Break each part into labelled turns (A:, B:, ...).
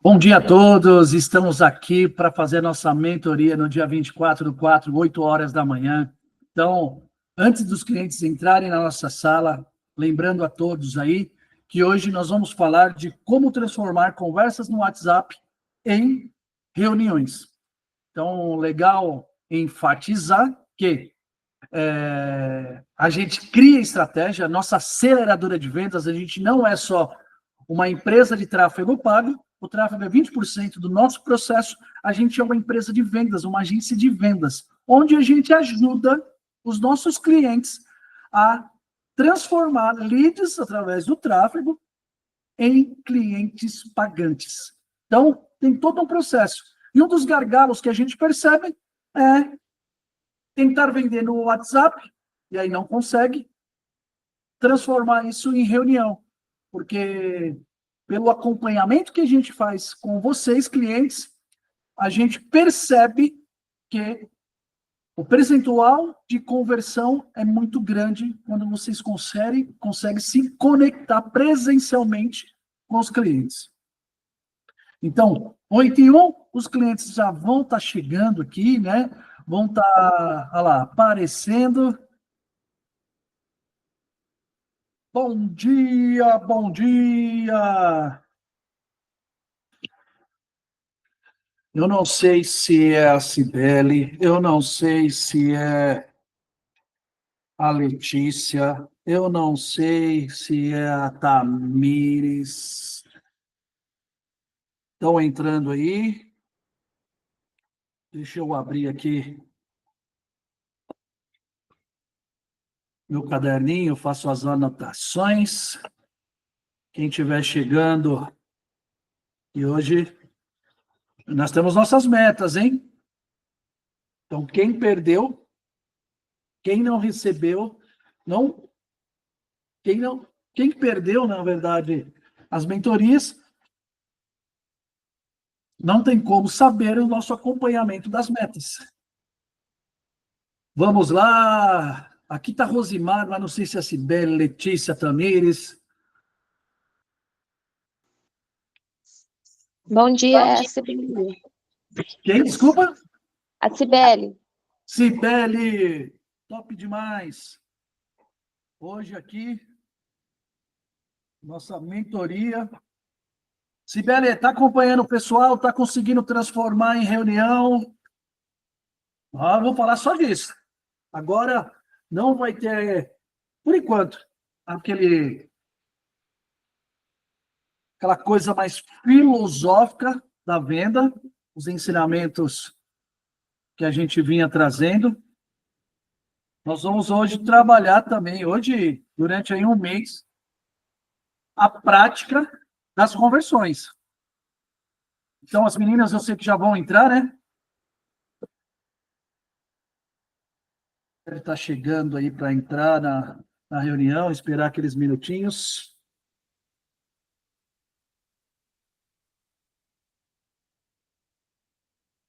A: Bom dia a todos, estamos aqui para fazer nossa mentoria no dia 24/4, 8 horas da manhã. Então, antes dos clientes entrarem na nossa sala, lembrando a todos aí que hoje nós vamos falar de como transformar conversas no WhatsApp em reuniões. Então, legal enfatizar que a gente cria estratégia, nossa aceleradora de vendas, a gente não é só uma empresa de tráfego pago, o tráfego é 20% do nosso processo, a gente é uma empresa de vendas, uma agência de vendas, onde a gente ajuda os nossos clientes a transformar leads através do tráfego em clientes pagantes. Então, tem todo um processo. E um dos gargalos que a gente percebe é tentar vender no WhatsApp, e aí não consegue, transformar isso em reunião, porque pelo acompanhamento que a gente faz com vocês, clientes, a gente percebe que o percentual de conversão é muito grande quando vocês conseguem se conectar presencialmente com os clientes. Então, 8 e 1, os clientes já vão estar chegando aqui, né? Vão estar, olha lá, aparecendo. Bom dia, bom dia! Eu não sei se é a Cibele, eu não sei se é a Letícia, eu não sei se é a Tamires. Estão entrando aí? Deixa eu abrir aqui meu caderninho, faço as anotações. Quem estiver chegando, e hoje nós temos nossas metas, hein? Então, quem perdeu, quem não recebeu, não, quem perdeu, na verdade, as mentorias, não tem como saber o nosso acompanhamento das metas. Vamos lá. Aqui está Rosimar, mas não sei se é a Cibele, Letícia, Tamires.
B: Bom dia, é a Cibele.
A: Quem? Desculpa?
B: A Cibele.
A: Cibele. Top demais. Hoje aqui, nossa mentoria. Cibele, está acompanhando o pessoal? Está conseguindo transformar em reunião? Vou falar só disso. Agora, não vai ter, por enquanto, aquela coisa mais filosófica da venda, os ensinamentos que a gente vinha trazendo. Nós vamos hoje trabalhar também, hoje, durante aí um mês, a prática das conversões. Então, as meninas, eu sei que já vão entrar, né? Ele está chegando aí para entrar na reunião, esperar aqueles minutinhos.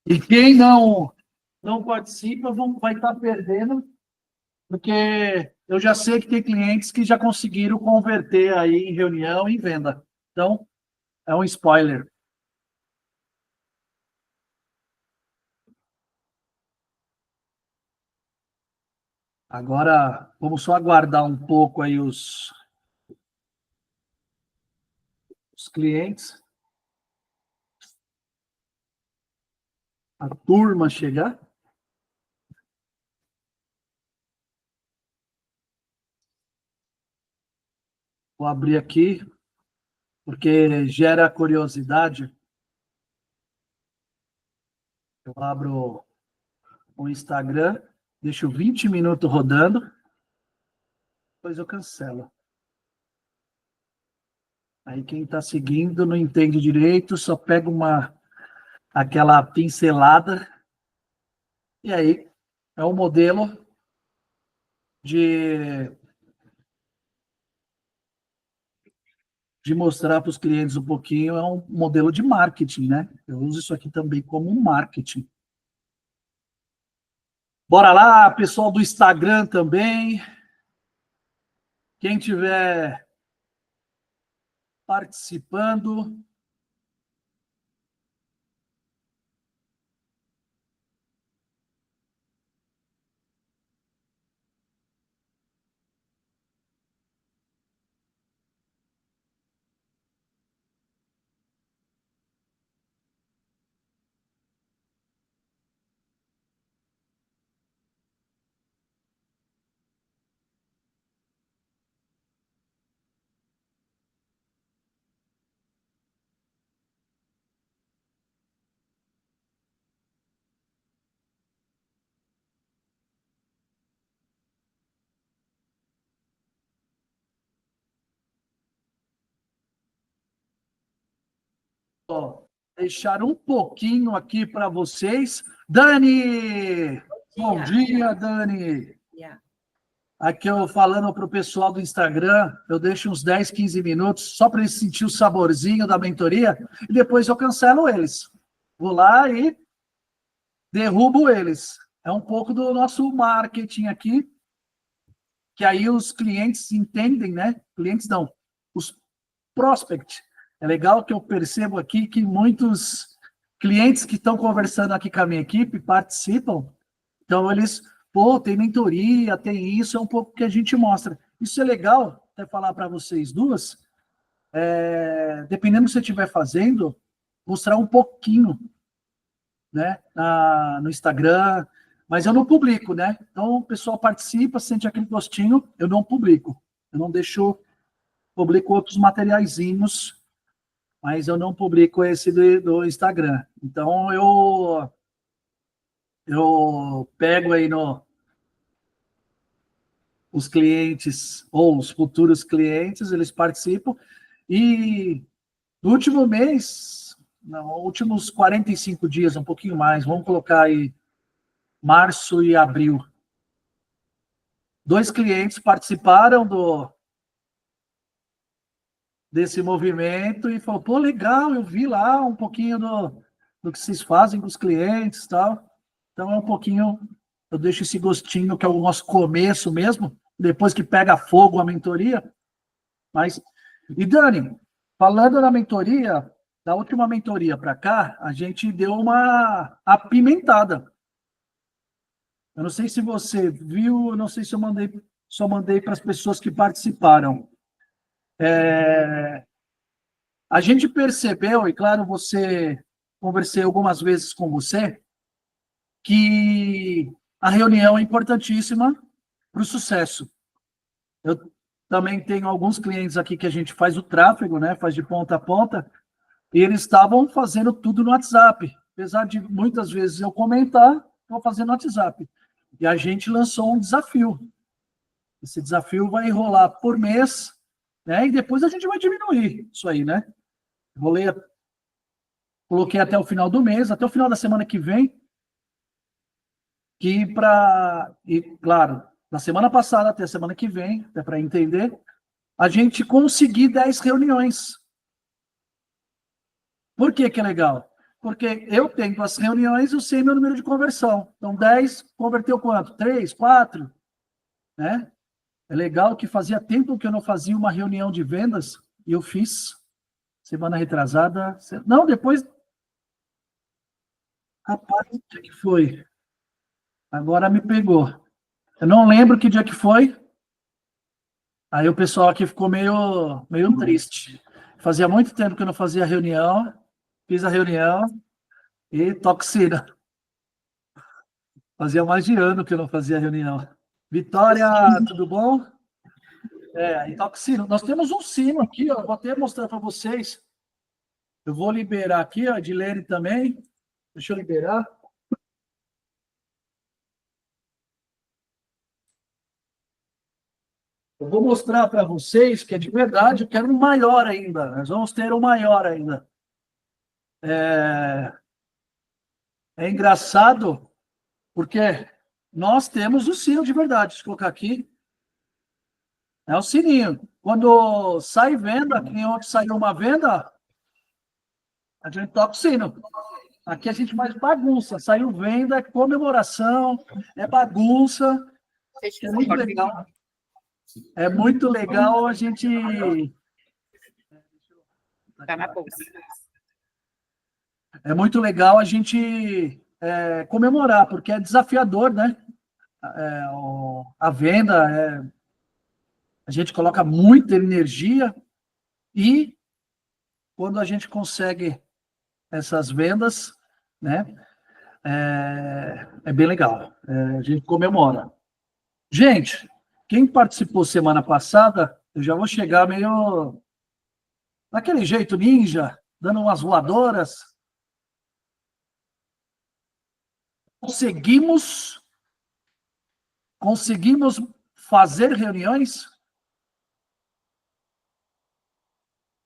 A: E quem não participa vai estar perdendo, porque eu já sei que tem clientes que já conseguiram converter aí em reunião e em venda. Então, é um spoiler. Agora, vamos só aguardar um pouco aí os clientes, a turma chegar. Vou abrir aqui, porque gera curiosidade. Eu abro o Instagram, deixo 20 minutos rodando, depois eu cancelo. Aí quem está seguindo não entende direito, só pega aquela pincelada, e aí é um modelo de mostrar para os clientes um pouquinho, é um modelo de marketing, né? Eu uso isso aqui também como um marketing. Bora lá, pessoal do Instagram também. Quem tiver participando, deixar um pouquinho aqui para vocês. Dani! Bom dia, Dani! Aqui eu falando para o pessoal do Instagram, eu deixo uns 10, 15 minutos só para eles sentir o saborzinho da mentoria e depois eu cancelo eles. Vou lá e derrubo eles. É um pouco do nosso marketing aqui, que aí os clientes entendem, né? Clientes não, os prospects. É legal que eu percebo aqui que muitos clientes que estão conversando aqui com a minha equipe participam, então eles, pô, tem mentoria, tem isso, é um pouco que a gente mostra. Isso é legal, até falar para vocês duas, dependendo do que você estiver fazendo, mostrar um pouquinho, né, no Instagram, mas eu não publico, né? Então o pessoal participa, sente aquele gostinho, eu não publico. Eu não deixo, publico outros materiaizinhos, mas eu não publico esse do Instagram. Então eu pego aí os clientes ou os futuros clientes, eles participam, e no último mês, não, últimos 45 dias, um pouquinho mais, vamos colocar aí março e abril. 2 clientes participaram desse movimento e falou, pô, legal, eu vi lá um pouquinho do que vocês fazem com os clientes e tal. Então é um pouquinho, eu deixo esse gostinho, que é o nosso começo mesmo, depois que pega fogo a mentoria. Mas, e Dani, falando na mentoria, da última mentoria para cá, a gente deu uma apimentada. Eu não sei se você viu, eu não sei se eu só mandei para as pessoas que participaram. A gente percebeu, e claro, conversei algumas vezes com você, que a reunião é importantíssima para o sucesso. Eu também tenho alguns clientes aqui que a gente faz o tráfego, né? Faz de ponta a ponta, e eles estavam fazendo tudo no WhatsApp. Apesar de muitas vezes eu comentar, estou fazendo no WhatsApp. E a gente lançou um desafio. Esse desafio vai rolar por mês, né? E depois a gente vai diminuir isso aí, né? Coloquei até o final do mês, até o final da semana que vem, e claro, na semana passada até a semana que vem, até para entender, a gente conseguir 10 reuniões. Por que que é legal? Porque eu tenho as reuniões, eu sei meu número de conversão. Então, 10 converteu quanto? 3, 4, né? É legal que fazia tempo que eu não fazia uma reunião de vendas, e eu fiz semana retrasada. Não, depois. Rapaz, o que que foi? Agora me pegou. Eu não lembro que dia que foi. Aí o pessoal aqui ficou meio triste. Fazia muito tempo que eu não fazia reunião. Fiz a reunião e toxina. Fazia mais de ano que eu não fazia reunião. Vitória, tudo bom? E toxina. Nós temos um sino aqui, ó. Vou até mostrar para vocês. Eu vou liberar aqui, ó, a Edilene também. Deixa eu liberar. Eu vou mostrar para vocês que é de verdade, eu quero um maior ainda. Nós vamos ter um maior ainda. É engraçado, porque nós temos o sino de verdade. Deixa eu colocar aqui. É o sininho. Quando sai venda, que nem ontem saiu uma venda, a gente toca o sino. Aqui a gente mais bagunça. Saiu venda, é comemoração, é bagunça. É muito legal. É muito legal a gente.
C: Tá na bolsa.
A: É muito legal a gente comemorar, porque é desafiador, né? A venda, a gente coloca muita energia e quando a gente consegue essas vendas, né? É bem legal. A gente comemora. Gente, quem participou semana passada, eu já vou chegar meio daquele jeito ninja, dando umas voadoras. Conseguimos fazer reuniões?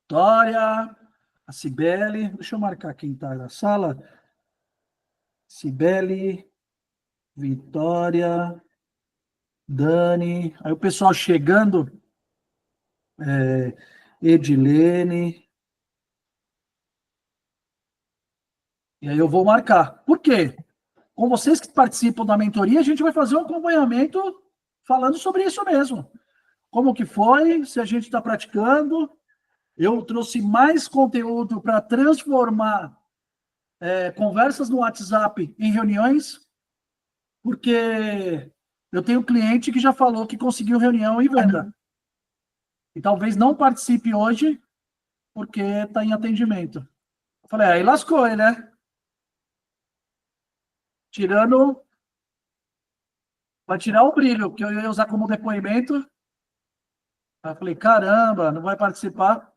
A: Vitória, A Cibele, deixa eu marcar quem está na sala. Cibele, Vitória, Dani. Aí o pessoal chegando. Edilene. E aí eu vou marcar. Por quê? Com vocês que participam da mentoria, a gente vai fazer um acompanhamento falando sobre isso mesmo. Como que foi, se a gente está praticando. Eu trouxe mais conteúdo para transformar conversas no WhatsApp em reuniões, porque eu tenho cliente que já falou que conseguiu reunião e venda. E talvez não participe hoje, porque está em atendimento. Eu falei, aí lascou, né? Vai tirar o brilho, que eu ia usar como depoimento. Aí eu falei, caramba, não vai participar.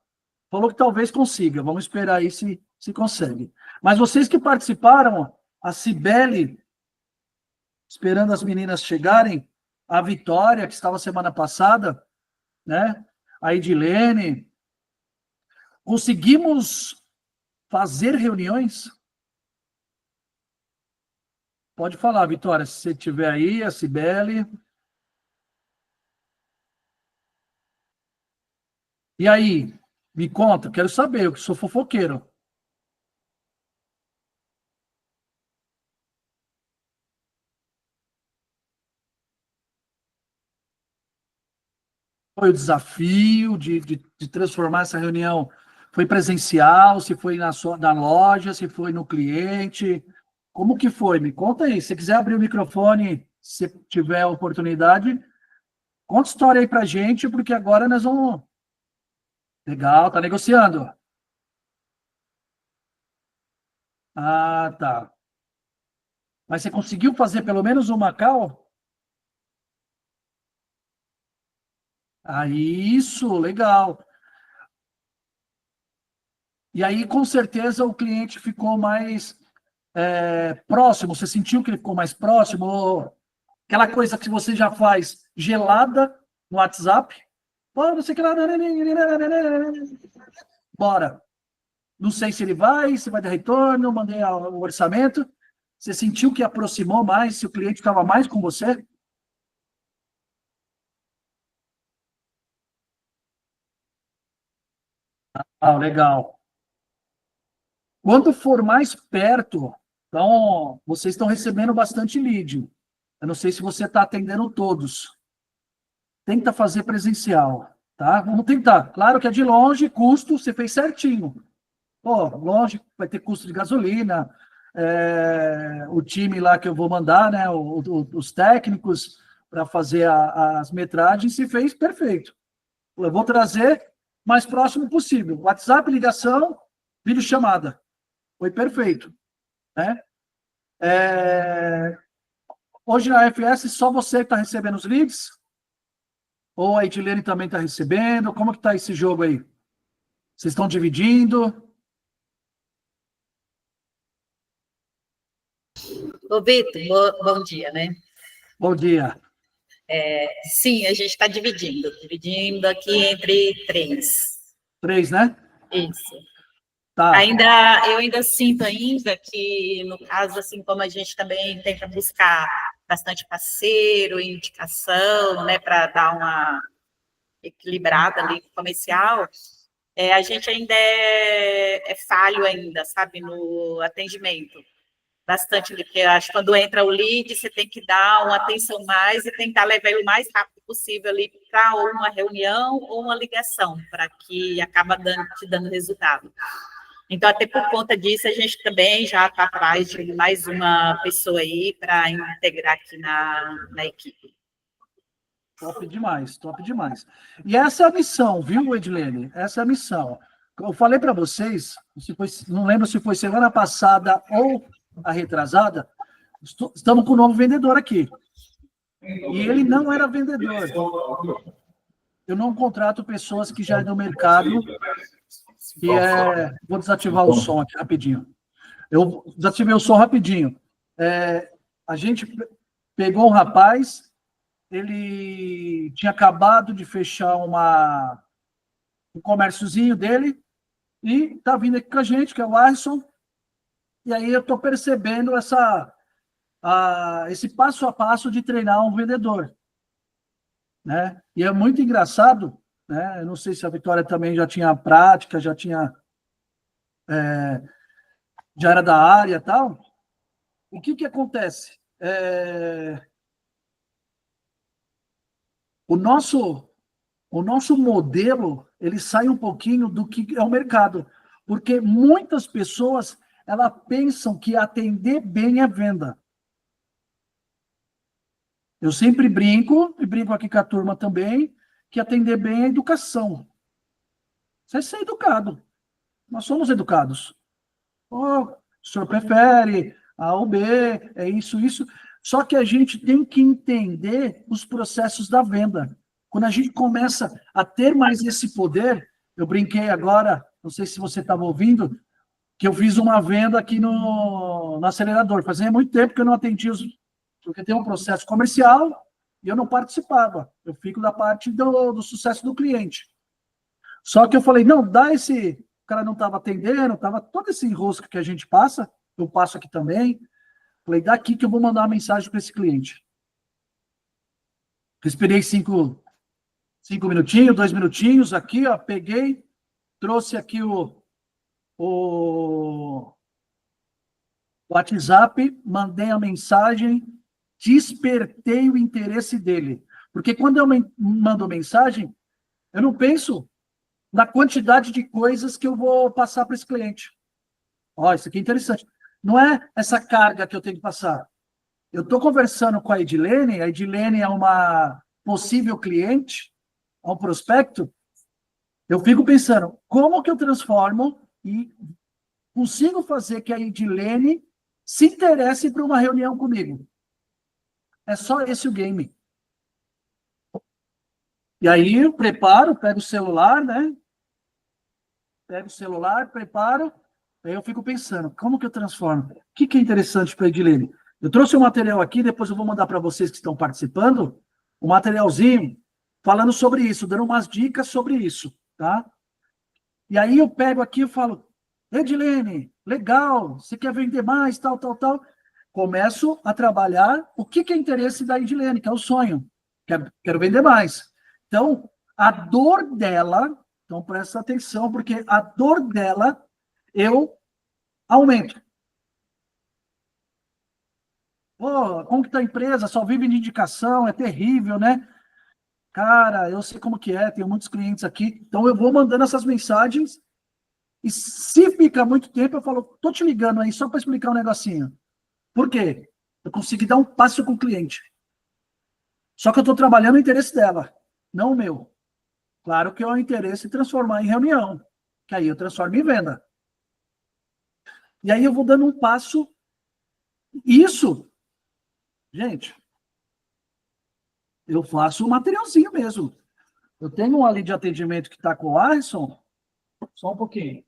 A: Falou que talvez consiga, vamos esperar aí se consegue. Mas vocês que participaram, a Cibele, esperando as meninas chegarem, a Vitória, que estava semana passada, né? A Edilene, conseguimos fazer reuniões? Pode falar, Vitória, se você estiver aí, a Cibele. E aí, me conta, quero saber, eu que sou fofoqueiro. Foi o desafio de transformar essa reunião? Foi presencial, se foi na loja, se foi no cliente? Como que foi? Me conta aí. Se quiser abrir o microfone, se tiver a oportunidade, conta história aí pra gente, porque agora nós vamos... Legal, tá negociando. Ah, tá. Mas você conseguiu fazer pelo menos uma call? Ah, isso, legal. E aí, com certeza, o cliente ficou mais próximo. Você sentiu que ele ficou mais próximo? Ou aquela coisa que você já faz gelada no WhatsApp? Pô, não sei o que lá. Bora. Não sei se vai dar retorno, mandei o orçamento. Você sentiu que aproximou mais, se o cliente estava mais com você? Ah, legal. Quando for mais perto, então, vocês estão recebendo bastante lead. Eu não sei se você está atendendo todos. Tenta fazer presencial, tá? Vamos tentar. Claro que é de longe, custo, você fez certinho. Pô, longe, vai ter custo de gasolina, o time lá que eu vou mandar, né? Os técnicos para fazer as metragens, se fez perfeito. Eu vou trazer mais próximo possível. WhatsApp, ligação, videochamada. Foi perfeito, né? Hoje na FS, só você está recebendo os leads? Ou a Edilene também está recebendo? Como que está esse jogo aí? Vocês estão dividindo?
C: Ô, Vitor, bom dia, né?
A: Bom dia.
C: Sim, a gente está dividindo aqui entre três.
A: 3, né?
C: Isso.
A: Tá.
C: Eu ainda sinto ainda que, no caso, assim, como a gente também tenta buscar bastante parceiro, indicação, né, para dar uma equilibrada ali no comercial, a gente ainda é falho ainda, sabe, no atendimento. Bastante, porque eu acho que quando entra o lead, você tem que dar uma atenção mais e tentar levar ele o mais rápido possível ali para ou uma reunião ou uma ligação, para que acaba te dando resultado. Então, até por conta disso, a gente também já está atrás de mais uma pessoa aí para integrar aqui na equipe.
A: Top demais, top demais. E essa é a missão, viu, Edilene? Essa é a missão. Eu falei para vocês, não lembro se foi semana passada ou a retrasada, estamos com um novo vendedor aqui. E ele não era vendedor. Eu não contrato pessoas que já é do mercado. Vou desativar o som aqui rapidinho. Eu desativei o som rapidinho. A gente pegou um rapaz, ele tinha acabado de fechar um comérciozinho dele, e está vindo aqui com a gente, que é o Alisson, e aí eu estou percebendo esse passo a passo de treinar um vendedor, né? E é muito engraçado, né? Eu não sei se a Vitória também já tinha prática, já era da área e tal. O que acontece? O nosso modelo, ele sai um pouquinho do que é o mercado, porque muitas pessoas, elas pensam que atender bem é venda. Eu sempre brinco, e brinco aqui com a turma também, que atender bem é educação. Você é ser educado. Nós somos educados. Oh, o senhor prefere A ou B, é isso, isso. Só que a gente tem que entender os processos da venda. Quando a gente começa a ter mais esse poder, eu brinquei agora, não sei se você estava ouvindo, que eu fiz uma venda aqui no acelerador. Fazia muito tempo que eu não atendia porque tem um processo comercial e eu não participava. Eu fico da parte do sucesso do cliente. Só que eu falei, não, o cara não estava atendendo, estava todo esse enrosco que a gente passa, eu passo aqui também. Falei, daqui que eu vou mandar uma mensagem para esse cliente. Esperei 5 minutinhos, 2 minutinhos, aqui, ó, peguei, trouxe aqui o WhatsApp, mandei a mensagem, despertei o interesse dele. Porque quando eu mando mensagem, eu não penso na quantidade de coisas que eu vou passar para esse cliente. Ó, isso aqui é interessante. Não é essa carga que eu tenho que passar. Eu estou conversando com a Edilene é uma possível cliente, é um prospecto. Eu fico pensando, como que eu transformo e consigo fazer que a Edilene se interesse por uma reunião comigo? É só esse o game. E aí eu preparo, pego o celular, né? Pego o celular, preparo, aí eu fico pensando, como que eu transformo? O que é interessante para a Edilene? Eu trouxe um material aqui, depois eu vou mandar para vocês que estão participando, um materialzinho falando sobre isso, dando umas dicas sobre isso, tá? E aí eu pego aqui e falo, Edilene, legal, você quer vender mais, tal, tal, tal. Começo a trabalhar o que é interesse da Edilene, que é o sonho. Quero vender mais. Então, a dor dela, então presta atenção, porque a dor dela, eu aumento. Pô, como que tá a empresa? Só vive de indicação, é terrível, né? Cara, eu sei como que é, tenho muitos clientes aqui, então eu vou mandando essas mensagens e se fica muito tempo, eu falo, tô te ligando aí só para explicar um negocinho. Por quê? Eu consegui dar um passo com o cliente. Só que eu estou trabalhando o interesse dela, não o meu. Claro que é o interesse em transformar em reunião, que aí eu transformo em venda. E aí eu vou dando um passo. Isso, gente, eu faço um materialzinho mesmo. Eu tenho um ali de atendimento que está com o Alisson, só um pouquinho.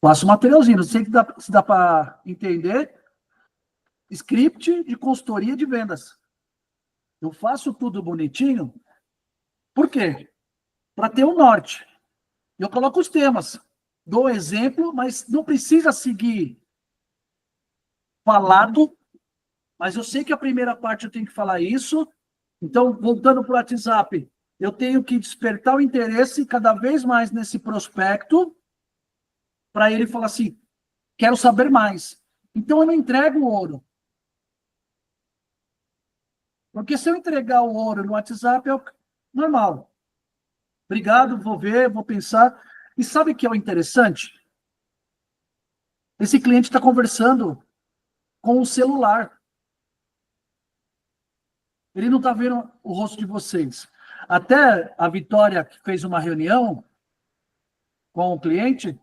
A: Faço um materialzinho, não sei se dá para entender. Script de consultoria de vendas. Eu faço tudo bonitinho. Por quê? Para ter um norte. Eu coloco os temas. Dou exemplo, mas não precisa seguir falado. Mas eu sei que a primeira parte eu tenho que falar isso. Então, voltando para o WhatsApp, eu tenho que despertar o interesse cada vez mais nesse prospecto para ele falar assim, quero saber mais. Então, eu não entrego o ouro. Porque se eu entregar o ouro no WhatsApp, é normal. Obrigado, vou ver, vou pensar. E sabe o que é o interessante? Esse cliente está conversando com o celular. Ele não está vendo o rosto de vocês. Até a Vitória, que fez uma reunião com o cliente,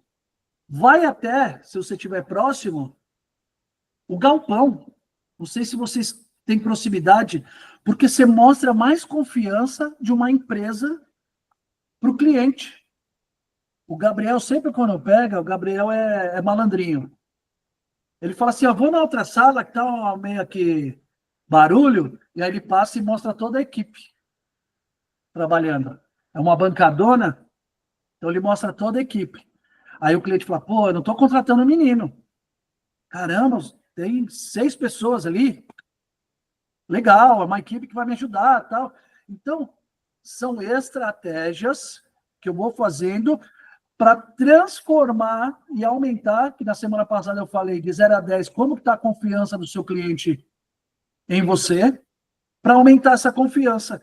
A: vai até, se você estiver próximo, o galpão. Não sei se vocês têm proximidade, porque você mostra mais confiança de uma empresa para o cliente. O Gabriel, sempre quando pega, o Gabriel é malandrinho. Ele fala assim, vou na outra sala, que está meio aqui barulho, e aí ele passa e mostra toda a equipe trabalhando. É uma bancadona, então ele mostra toda a equipe. Aí o cliente fala, pô, eu não estou contratando um menino. Caramba, tem 6 pessoas ali. Legal, é uma equipe que vai me ajudar, tal. Então, são estratégias que eu vou fazendo para transformar e aumentar, que na semana passada eu falei de 0 a 10, como está a confiança do seu cliente em você, para aumentar essa confiança.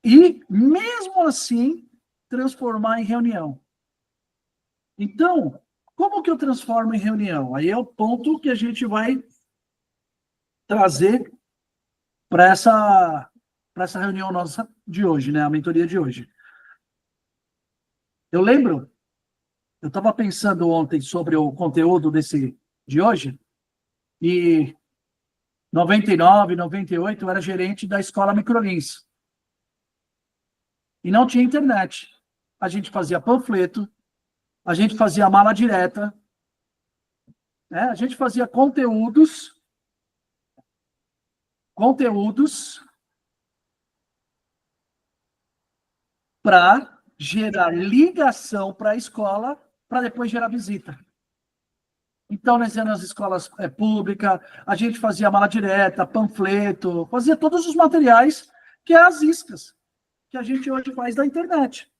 A: E, mesmo assim, transformar em reunião. Então, como que eu transformo em reunião? Aí é o ponto que a gente vai trazer para essa reunião nossa de hoje, né? A mentoria de hoje. Eu lembro, eu estava pensando ontem sobre o conteúdo de hoje, e 99, 98, eu era gerente da escola Microlins. E não tinha internet. A gente fazia panfleto, a gente fazia mala direta, né? A gente fazia conteúdos para gerar ligação para a escola, para depois gerar visita. Então, nós íamos nas escolas públicas, a gente fazia mala direta, panfleto, fazia todos os materiais que é as iscas, que a gente hoje faz da internet.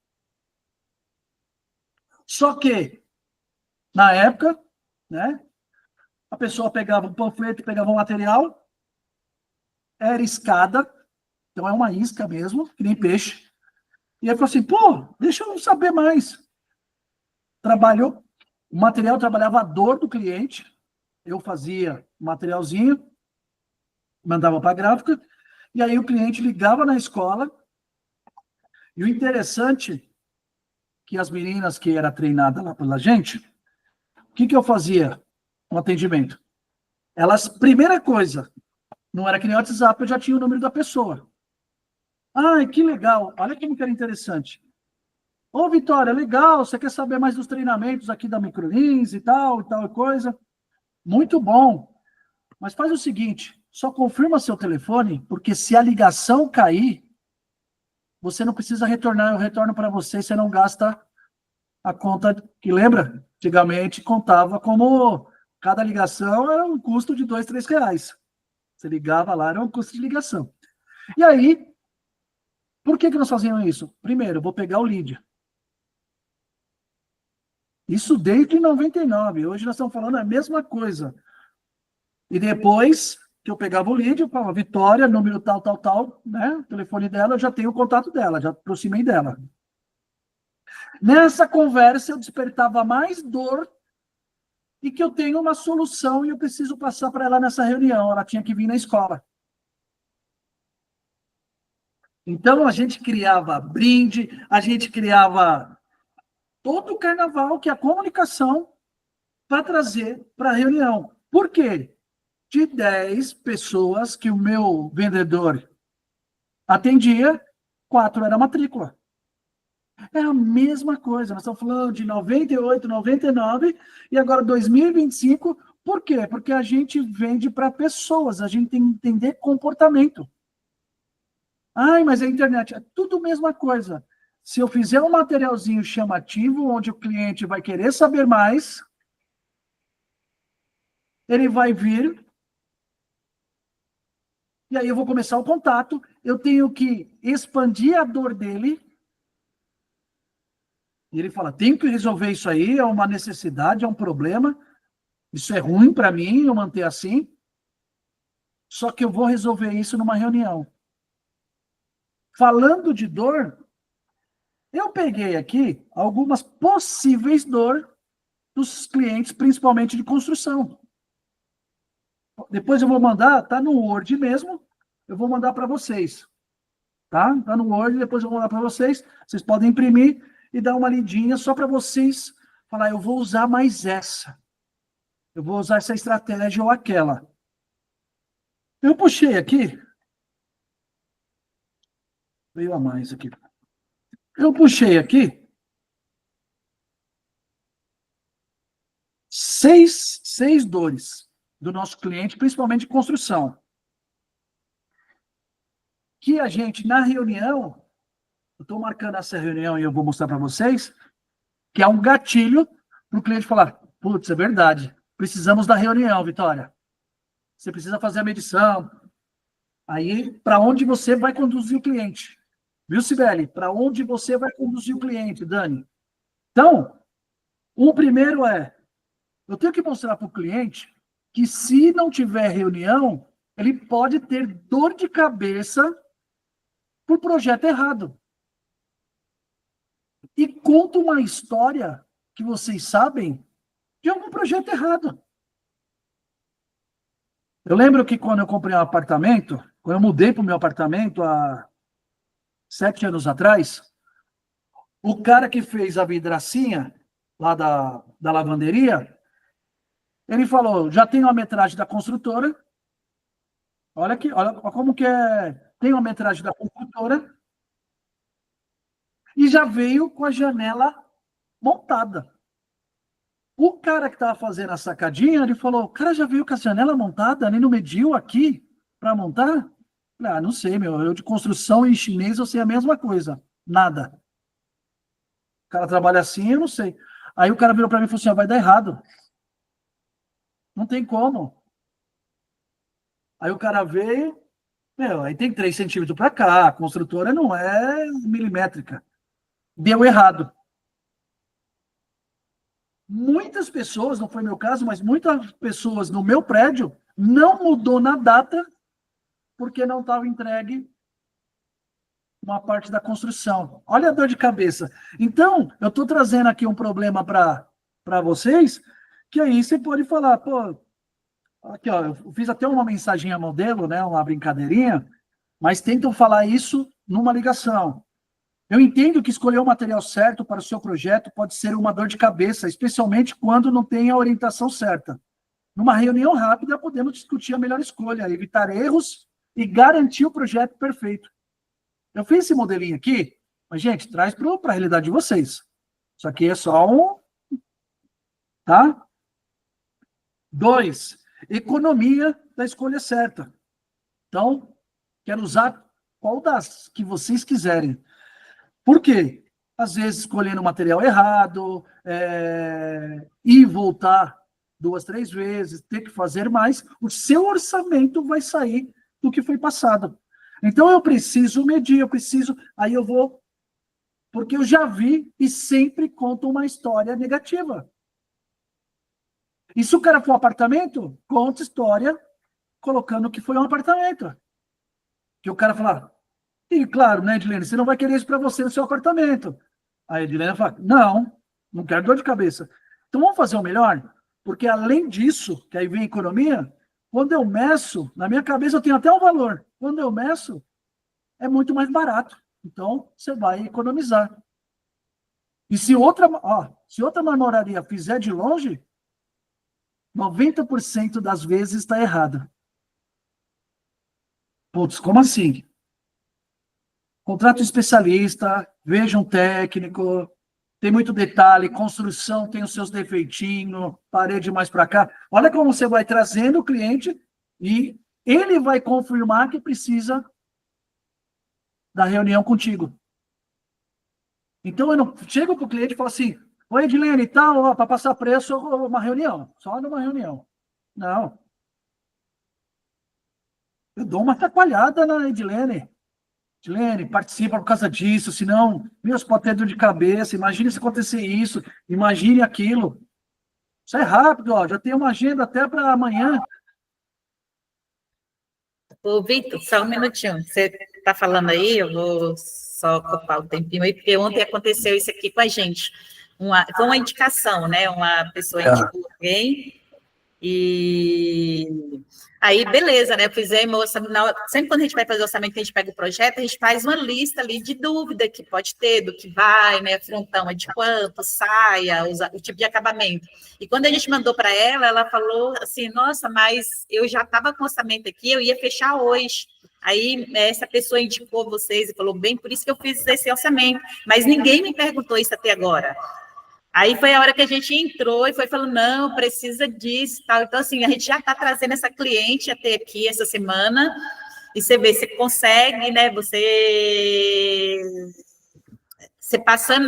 A: Só que, na época, né, a pessoa pegava um panfleto, pegava um material, era escada, então é uma isca mesmo, que nem peixe. E aí falou assim, pô, deixa eu saber mais. Trabalhou, o material trabalhava a dor do cliente, eu fazia o materialzinho, mandava para a gráfica, e aí o cliente ligava na escola, e o interessante, que as meninas que era treinada lá pela gente, o que eu fazia no atendimento? Elas, primeira coisa, não era que nem WhatsApp, eu já tinha o número da pessoa. Ai, que legal, olha como que era interessante. Ô, Vitória, legal, você quer saber mais dos treinamentos aqui da Microlins e tal coisa? Muito bom. Mas faz o seguinte, só confirma seu telefone, porque se a ligação cair, você não precisa retornar, eu retorno para você, você não gasta a conta, que lembra? Antigamente contava como cada ligação era um custo de R$ 2, R$ 3. Você ligava lá, era um custo de ligação. E aí, por que nós fazíamos isso? Primeiro, eu vou pegar o lead. Isso desde 99. Hoje nós estamos falando a mesma coisa. E depois que eu pegava o lead, eu falava, Vitória, número tal, né? O telefone dela, eu já tenho o contato dela, já aproximei dela. Nessa conversa, eu despertava mais dor e que eu tenho uma solução e eu preciso passar para ela nessa reunião. Ela tinha que vir na escola. Então, a gente criava brinde, a gente criava todo o carnaval, que é a comunicação, para trazer para a reunião. Por quê? De 10 pessoas que o meu vendedor atendia, 4 era matrícula. É a mesma coisa. Nós estamos falando de 98, 99 e agora 2025. Por quê? Porque a gente vende para pessoas, a gente tem que entender comportamento. Ai, mas a internet é tudo a mesma coisa. Se eu fizer um materialzinho chamativo, onde o cliente vai querer saber mais, ele vai vir, e aí eu vou começar o contato, eu tenho que expandir a dor dele, e ele fala, tenho que resolver isso aí, é uma necessidade, é um problema, isso é ruim para mim, eu manter assim, só que eu vou resolver isso numa reunião. Falando de dor, eu peguei aqui algumas possíveis dor dos clientes, principalmente de construção. Depois eu vou mandar, tá no Word mesmo, eu vou mandar para vocês. Tá? Tá no Word, depois eu vou mandar para vocês. Vocês podem imprimir e dar uma lidinha só para vocês falar, eu vou usar mais essa. Eu vou usar essa estratégia ou aquela. Eu puxei aqui. Veio a mais aqui. Eu puxei aqui 6 dores do nosso cliente, principalmente de construção. que a gente, na reunião, eu estou marcando essa reunião e eu vou mostrar para vocês, que é um gatilho para o cliente falar, putz, é verdade, precisamos da reunião, Vitória. Você precisa fazer a medição. Aí, para onde você vai conduzir o cliente? Viu, Cibele? Para onde você vai conduzir o cliente, Dani? Então, o primeiro é, eu tenho que mostrar para o cliente que se não tiver reunião, ele pode ter dor de cabeça por projeto errado. E conta uma história que vocês sabem de algum projeto errado. Eu lembro que quando eu comprei um apartamento, quando eu mudei para o meu apartamento há 7 anos atrás, o cara que fez a vidracinha lá da lavanderia, ele falou, já tem uma metragem da construtora, olha como que é, tem uma metragem da construtora, e já veio com a janela montada. O cara que estava fazendo a sacadinha, ele falou, o cara já veio com a janela montada, nem não mediu aqui para montar? Ah, não sei, meu, eu de construção em chinês eu sei a mesma coisa, nada. O cara trabalha assim, eu não sei. Aí o cara virou para mim e falou assim, vai dar errado. Não tem como. Aí o cara veio, meu, aí tem 3 centímetros para cá, a construtora não é milimétrica. Deu errado. Muitas pessoas, não foi meu caso, mas muitas pessoas no meu prédio não mudou na data porque não estava entregue uma parte da construção. Olha a dor de cabeça. Então, eu estou trazendo aqui um problema para vocês, que aí você pode falar, pô, aqui, ó, eu fiz até uma mensaginha modelo, né, uma brincadeirinha, mas tentam falar isso numa ligação. Eu entendo que escolher o material certo para o seu projeto pode ser uma dor de cabeça, especialmente quando não tem a orientação certa. Numa reunião rápida, podemos discutir a melhor escolha, evitar erros e garantir o projeto perfeito. Eu fiz esse modelinho aqui, mas, gente, traz para a realidade de vocês. Isso aqui é só um... Tá? 2, economia da escolha certa. Então, quero usar qual das que vocês quiserem. Por quê? Às vezes escolhendo o material errado, ir e voltar 2, 3 vezes, ter que fazer mais, o seu orçamento vai sair do que foi passado. Então eu preciso medir, aí eu vou, porque eu já vi e sempre conto uma história negativa. E se o cara for um apartamento, conta história colocando que foi um apartamento. Que o cara fala, e claro, né, Edilene, você não vai querer isso para você no seu apartamento. Aí a Edilene fala, não quero dor de cabeça. Então vamos fazer o melhor? Porque além disso, que aí vem a economia, quando eu meço, na minha cabeça eu tenho até um valor. Quando eu meço, é muito mais barato. Então, você vai economizar. E se outra marmoraria fizer de longe, 90% das vezes está errado. Putz, como assim? Contrato especialista, veja um técnico, tem muito detalhe, construção tem os seus defeitinhos, parede mais para cá. Olha como você vai trazendo o cliente e ele vai confirmar que precisa da reunião contigo. Então, eu não chego para o cliente e falo assim, oi, Edilene, tal, para passar preço, uma reunião, só numa reunião. Não. Eu dou uma chacoalhada na Edilene. Edilene, participa por causa disso, senão, meus pode ter dor de cabeça, imagine se acontecer isso, imagine aquilo. Isso é rápido, ó, já tem uma agenda até para amanhã.
C: Ô, Vitor, só um minutinho. Você está falando aí, eu vou só ocupar o tempinho aí, porque ontem aconteceu isso aqui com a gente. Foi uma indicação, né? Uma pessoa indicou alguém e aí, beleza, né? Fizemos, sempre quando a gente vai fazer o orçamento, que a gente pega o projeto, a gente faz uma lista ali de dúvida que pode ter, do que vai, né? Frontão é de quanto, saia, o tipo de acabamento. E quando a gente mandou para ela, ela falou assim, nossa, mas eu já estava com o orçamento aqui, eu ia fechar hoje. Aí essa pessoa indicou vocês e falou, bem, por isso que eu fiz esse orçamento, mas ninguém me perguntou isso até agora. Aí foi a hora que a gente entrou e foi falando, não, precisa disso, tal. Então, assim, a gente já está trazendo essa cliente até aqui essa semana e você vê, você consegue, né, você passando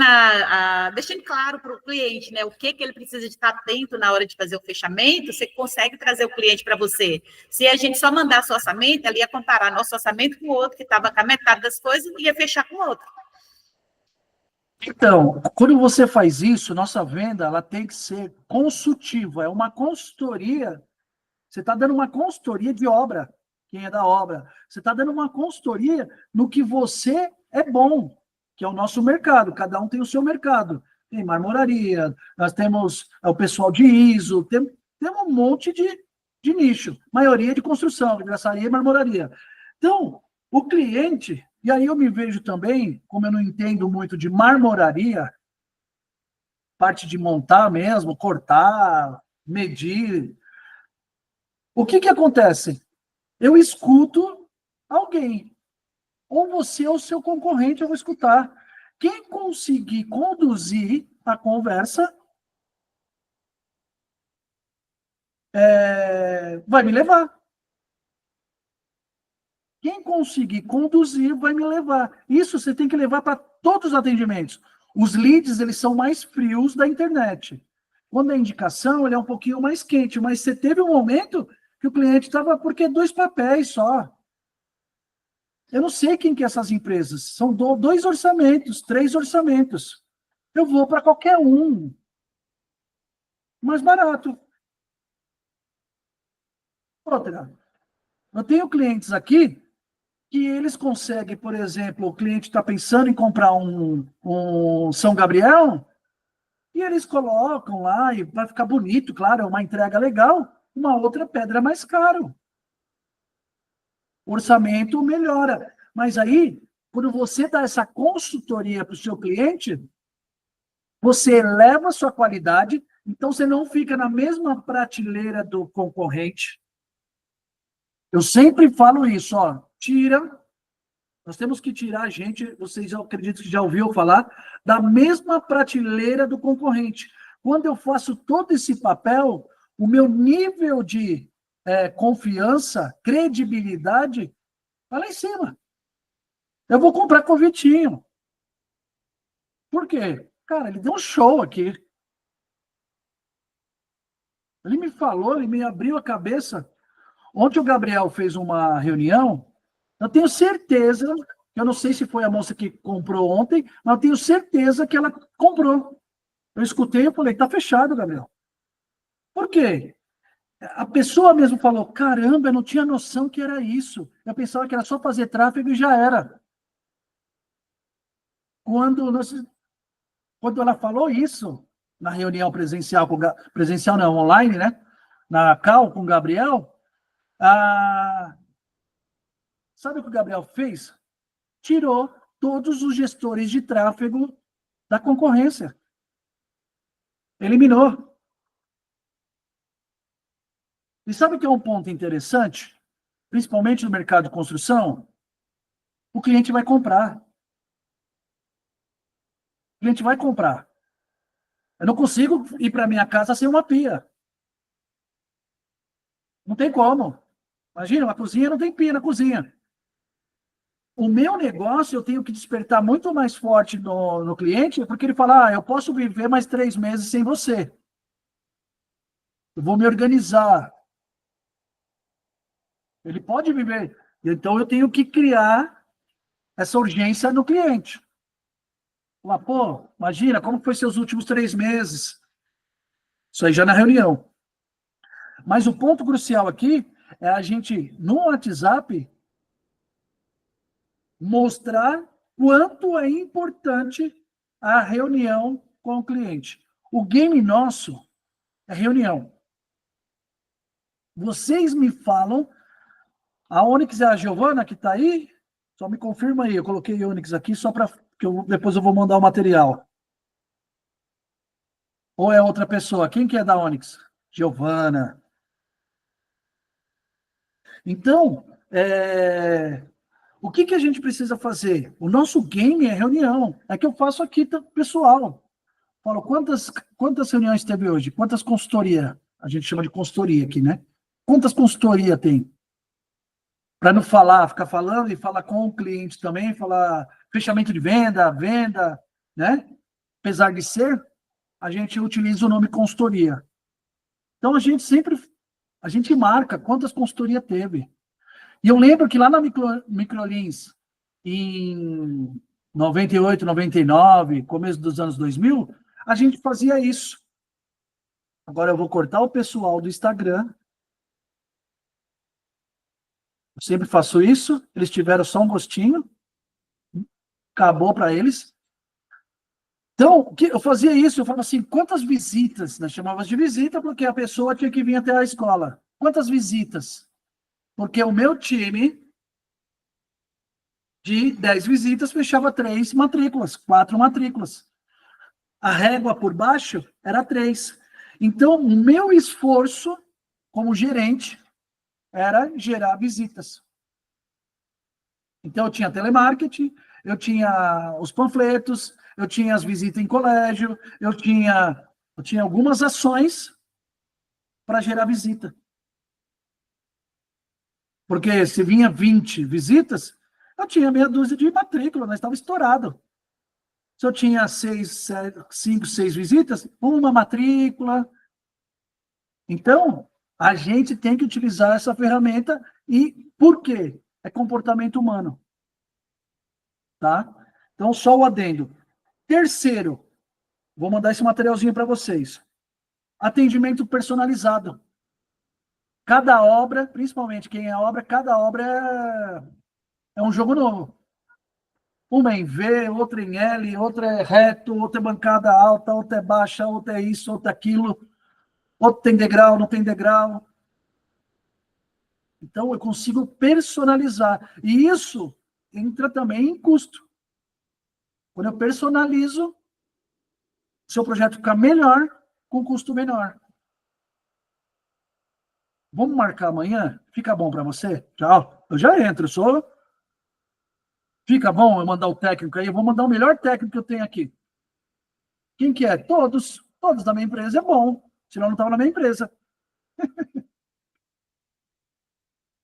C: deixando claro para o cliente, né, o que ele precisa de estar atento na hora de fazer o fechamento, você consegue trazer o cliente para você. Se a gente só mandasse o orçamento, ela ia comparar nosso orçamento com o outro, que estava com a metade das coisas, e ia fechar com o outro.
A: Então, quando você faz isso, nossa venda ela tem que ser consultiva, é uma consultoria. Você está dando uma consultoria de obra, quem é da obra. Você está dando uma consultoria no que você é bom, que é o nosso mercado. Cada um tem o seu mercado. Tem marmoraria, nós temos o pessoal de ISO, temos um monte de nicho. Maioria de construção, vidraçaria e marmoraria. Então, o cliente, e aí eu me vejo também, como eu não entendo muito de marmoraria, parte de montar mesmo, cortar, medir. O que acontece? Eu escuto alguém. Ou você ou seu concorrente, eu vou escutar. Quem conseguir conduzir a conversa vai me levar. Quem conseguir conduzir vai me levar. Isso você tem que levar para todos os atendimentos. Os leads, eles são mais frios da internet. Quando a indicação, ele é um pouquinho mais quente, mas você teve um momento que o cliente estava, porque 2 papéis só. Eu não sei quem que é essas empresas. São 2 orçamentos, 3 orçamentos. Eu vou para qualquer um. Mais barato. Outra. Eu tenho clientes aqui que eles conseguem, por exemplo, o cliente está pensando em comprar um São Gabriel, e eles colocam lá, e vai ficar bonito, claro, é uma entrega legal, uma outra pedra mais caro. O orçamento melhora. Mas aí, quando você dá essa consultoria para o seu cliente, você eleva a sua qualidade, então você não fica na mesma prateleira do concorrente. Eu sempre falo isso, ó, nós temos que tirar a gente, vocês eu acredito que já ouviram falar, da mesma prateleira do concorrente. Quando eu faço todo esse papel, o meu nível de confiança, credibilidade, está lá em cima. Eu vou comprar com o Vitinho. Por quê? Cara, ele deu um show aqui. Ele me falou, ele me abriu a cabeça. Ontem o Gabriel fez uma reunião, eu tenho certeza, eu não sei se foi a moça que comprou ontem, mas eu tenho certeza que ela comprou. Eu escutei e falei, tá fechado, Gabriel. Por quê? A pessoa mesmo falou, caramba, eu não tinha noção que era isso. Eu pensava que era só fazer tráfego e já era. Quando ela falou isso, na reunião presencial, presencial não, online, né? Na call com o Gabriel, sabe o que o Gabriel fez? Tirou todos os gestores de tráfego da concorrência. Eliminou. E sabe o que é um ponto interessante? Principalmente no mercado de construção? O cliente vai comprar. O cliente vai comprar. Eu não consigo ir para minha casa sem uma pia. Não tem como. Imagina, uma cozinha não tem pia na cozinha. O meu negócio, eu tenho que despertar muito mais forte no cliente, porque ele fala, eu posso viver mais 3 meses sem você. Eu vou me organizar. Ele pode viver. Então, eu tenho que criar essa urgência no cliente. Falar, pô, imagina, como foi seus últimos 3 meses? Isso aí já na reunião. Mas o ponto crucial aqui é a gente, no WhatsApp, mostrar quanto é importante a reunião com o cliente. O game nosso é reunião. Vocês me falam, a Onyx é a Giovana que está aí? Só me confirma aí, eu coloquei Onyx aqui só para que depois eu vou mandar o material. Ou é outra pessoa? Quem que é da Onyx? Giovana. Então, o que a gente precisa fazer? O nosso game é reunião. É que eu faço aqui, pessoal. Falo, quantas reuniões teve hoje? Quantas consultoria? A gente chama de consultoria aqui, né? Quantas consultoria tem? para não falar, ficar falando e falar com o cliente também, falar fechamento de venda, venda, né? Apesar de ser, a gente utiliza o nome consultoria. Então, a gente marca quantas consultorias teve. E eu lembro que lá na Microlins, em 98, 99, começo dos anos 2000, a gente fazia isso. Agora eu vou cortar o pessoal do Instagram. Eu sempre faço isso. Eles tiveram só um gostinho. Acabou para eles. Então, eu fazia isso. Eu falava assim, quantas visitas? Nós chamávamos de visita porque a pessoa tinha que vir até a escola. Quantas visitas? Porque o meu time, de 10 visitas, fechava 3 matrículas, 4 matrículas. A régua por baixo era 3. Então, o meu esforço como gerente era gerar visitas. Então, eu tinha telemarketing, eu tinha os panfletos, eu tinha as visitas em colégio, eu tinha algumas ações para gerar visita. Porque se vinha 20 visitas, eu tinha meia dúzia de matrícula, nós estava estourado. Se eu tinha 5, 6 visitas, uma matrícula. Então, a gente tem que utilizar essa ferramenta e por quê? É comportamento humano. Tá? Então, só o adendo. Terceiro, vou mandar esse materialzinho para vocês. Atendimento personalizado. Cada obra, principalmente quem é obra, cada obra é um jogo novo. Uma é em V, outra em L, outra é reto, outra é bancada alta, outra é baixa, outra é isso, outra é aquilo. Outro tem degrau, não tem degrau. Então, eu consigo personalizar. E isso entra também em custo. Quando eu personalizo, seu projeto fica melhor, com custo menor. Vamos marcar amanhã? Fica bom para você? Tchau. Eu já entro, Fica bom eu mandar o técnico aí? Eu vou mandar o melhor técnico que eu tenho aqui. Quem que é? Todos. Todos da minha empresa é bom. Senão não estava na minha empresa.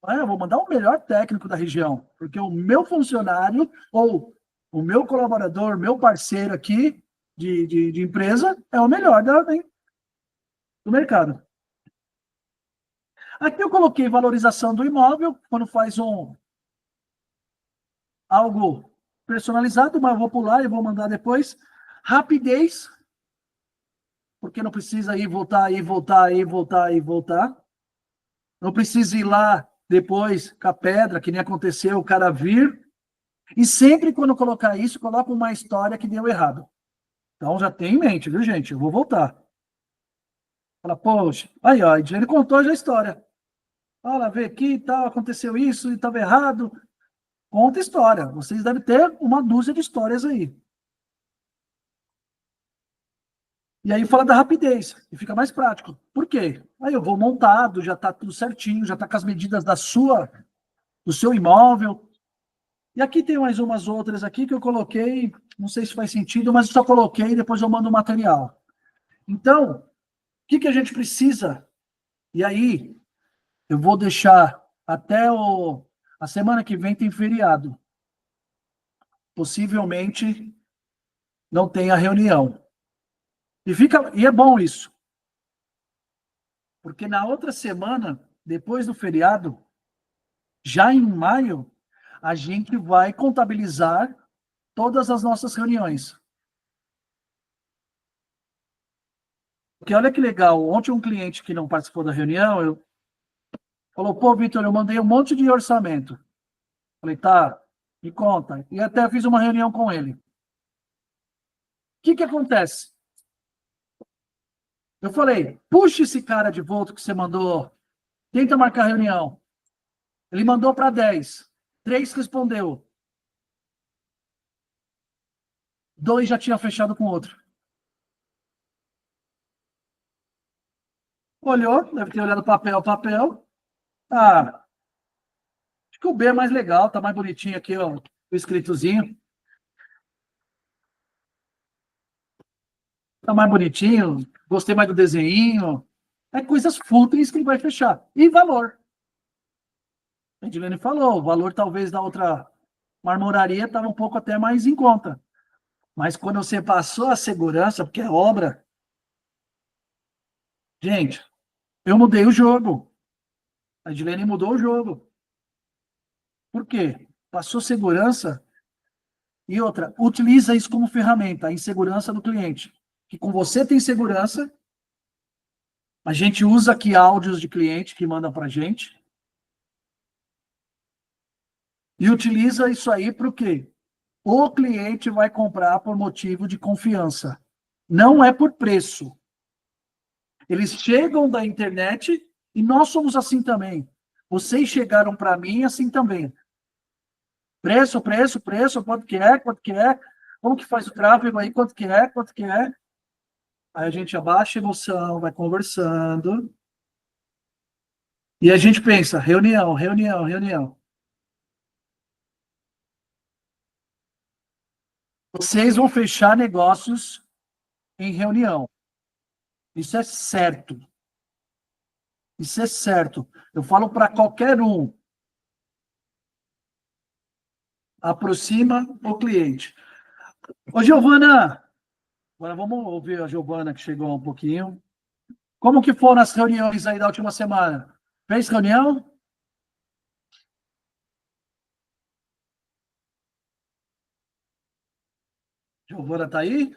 A: Eu vou mandar o melhor técnico da região, porque o meu funcionário ou o meu colaborador, meu parceiro aqui de empresa é o melhor do mercado. Aqui eu coloquei valorização do imóvel, quando faz algo personalizado, mas eu vou pular e vou mandar depois. Rapidez, porque não precisa ir voltar, ir voltar, ir voltar, ir voltar. Não precisa ir lá depois com a pedra, que nem aconteceu, o cara vir. E sempre quando colocar isso, coloca uma história que deu errado. Então já tem em mente, viu, gente? Eu vou voltar. Fala, poxa, aí, ó, ele contou já a história. Olha, vê aqui e tal, aconteceu isso e estava errado. Conta a história. Vocês devem ter uma dúzia de histórias aí. E aí fala da rapidez, e fica mais prático. Por quê? Aí eu vou montado, já está tudo certinho, já está com as medidas do seu imóvel. E aqui tem mais umas outras aqui que eu coloquei, não sei se faz sentido, mas eu só coloquei e depois eu mando o material. Então, o que a gente precisa? E aí, eu vou deixar até a semana que vem tem feriado. Possivelmente não tenha reunião. E é bom isso. Porque na outra semana, depois do feriado, já em maio, a gente vai contabilizar todas as nossas reuniões. Porque olha que legal, ontem um cliente que não participou da reunião, falou, pô, Vitor, eu mandei um monte de orçamento. Falei, tá, me conta. E até fiz uma reunião com ele. O que acontece? Eu falei, puxa esse cara de volta que você mandou, tenta marcar reunião. Ele mandou para 10, 3 respondeu. 2 já tinha fechado com outro. Olhou, deve ter olhado papel. Ah, acho que o B é mais legal, tá mais bonitinho aqui, ó, o escritozinho. Tá mais bonitinho, gostei mais do desenho. É coisas fúteis que ele vai fechar. E valor. A Edilene falou, o valor talvez da outra marmoraria estava um pouco até mais em conta. Mas quando você passou a segurança, porque é obra, gente, eu mudei o jogo. A Edilene mudou o jogo. Por quê? Passou segurança e outra, utiliza isso como ferramenta, a insegurança do cliente. Que com você tem segurança, a gente usa aqui áudios de cliente que manda para a gente e utiliza isso aí para o quê? O cliente vai comprar por motivo de confiança. Não é por preço. Eles chegam da internet e nós somos assim também. Vocês chegaram para mim assim também. Preço, preço, preço, quanto que é, quanto que é, como que faz o tráfego aí, quanto que é, quanto que é. Aí a gente abaixa a emoção, vai conversando. E a gente pensa, reunião, reunião, reunião. Vocês vão fechar negócios em reunião. Isso é certo. Isso é certo. Eu falo para qualquer um. Aproxima o cliente. Ô, Giovana, agora vamos ouvir a Giovana, que chegou um pouquinho. Como que foram as reuniões aí da última semana? Fez reunião? Giovana tá aí?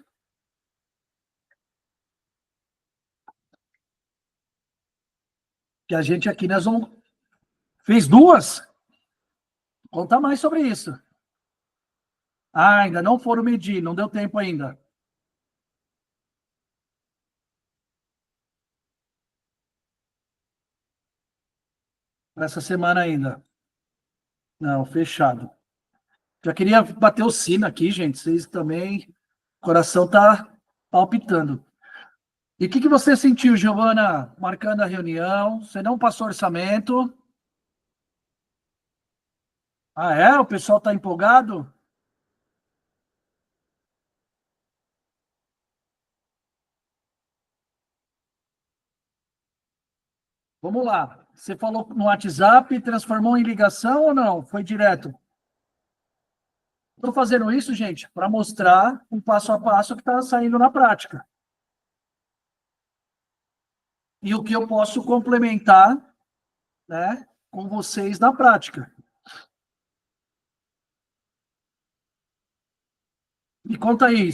A: Que a gente aqui, nós vamos... Fez duas? Conta mais sobre isso. Ah, ainda não foram medir, não deu tempo ainda. Essa semana ainda. Não, fechado. Já queria bater o sino aqui, gente. Vocês também... O coração tá palpitando. E o que você sentiu, Giovana, marcando a reunião? Você não passou orçamento? Ah, é? O pessoal está empolgado? Vamos lá. Você falou no WhatsApp, transformou em ligação ou não? Foi direto? Estou fazendo isso, gente, para mostrar um passo a passo que está saindo na prática. E o que eu posso complementar, né, com vocês na prática. Me conta aí,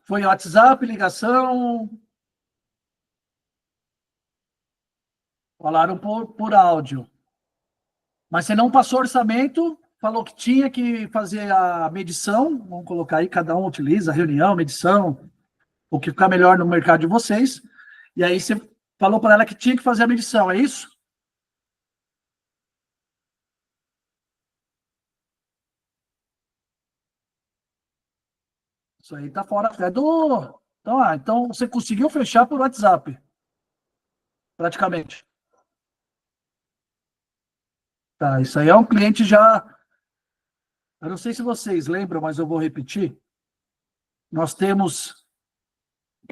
A: foi WhatsApp, ligação? Falaram por áudio. Mas você não passou orçamento, falou que tinha que fazer a medição, vamos colocar aí, cada um utiliza, reunião, medição, o que ficar melhor no mercado de vocês. E aí você falou para ela que tinha que fazer a medição, é isso? Isso aí tá fora até do... Então você conseguiu fechar por WhatsApp, praticamente. Tá, isso aí é um cliente já... Eu não sei se vocês lembram, mas eu vou repetir. Nós temos,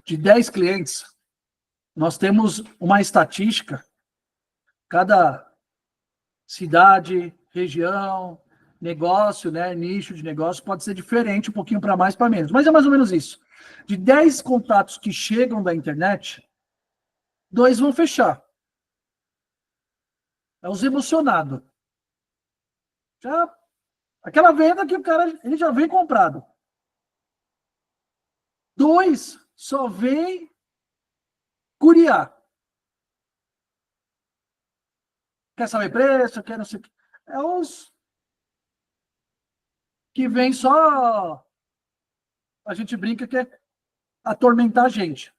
A: de 10 clientes, nós temos uma estatística, cada cidade, região, negócio, né, nicho de negócio, pode ser diferente, um pouquinho para mais, para menos. Mas é mais ou menos isso. De 10 contatos que chegam da internet, 2 vão fechar. É os emocionados. Já, aquela venda que o cara ele já vem comprado. 2 só vem curiar. Quer saber preço, quer não sei o que. É os que vem só... A gente brinca que é atormentar a gente.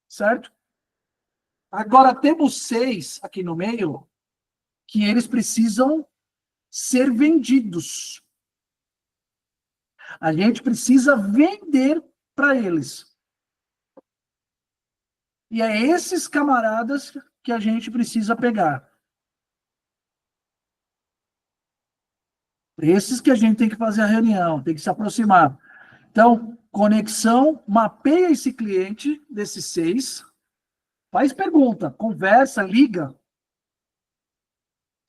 A: Certo? Agora, temos 6 aqui no meio que eles precisam ser vendidos. A gente precisa vender para eles. E é esses camaradas que a gente precisa pegar. Esses que a gente tem que fazer a reunião, tem que se aproximar. Então, conexão, mapeia esse cliente desses 6, faz pergunta, conversa, liga.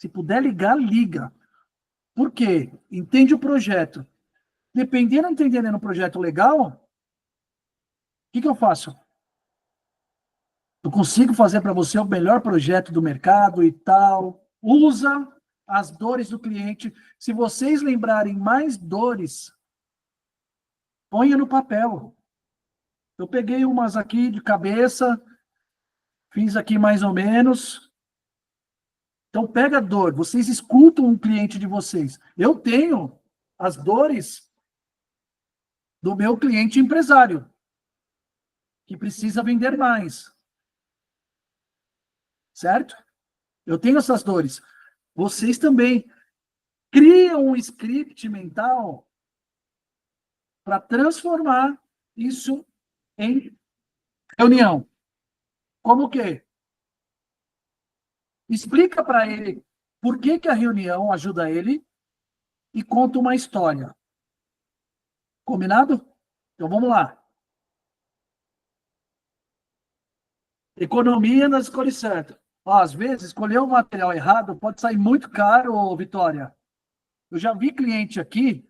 A: Se puder ligar, liga. Por quê? Entende o projeto. Entendendo o projeto legal, o que eu faço? Eu consigo fazer para você o melhor projeto do mercado e tal. Usa as dores do cliente. Se vocês lembrarem mais dores, ponha no papel. Eu peguei umas aqui de cabeça, fiz aqui mais ou menos. Então, pega a dor. Vocês escutam um cliente de vocês. Eu tenho as dores do meu cliente empresário, que precisa vender mais. Certo? Eu tenho essas dores. Vocês também criam um script mental para transformar isso em reunião. Como que? Explica para ele por que a reunião ajuda ele e conta uma história. Combinado? Então vamos lá. Economia nas escolhas certas. Ó, às vezes, escolher o material errado pode sair muito caro, ô, Vitória. Eu já vi cliente aqui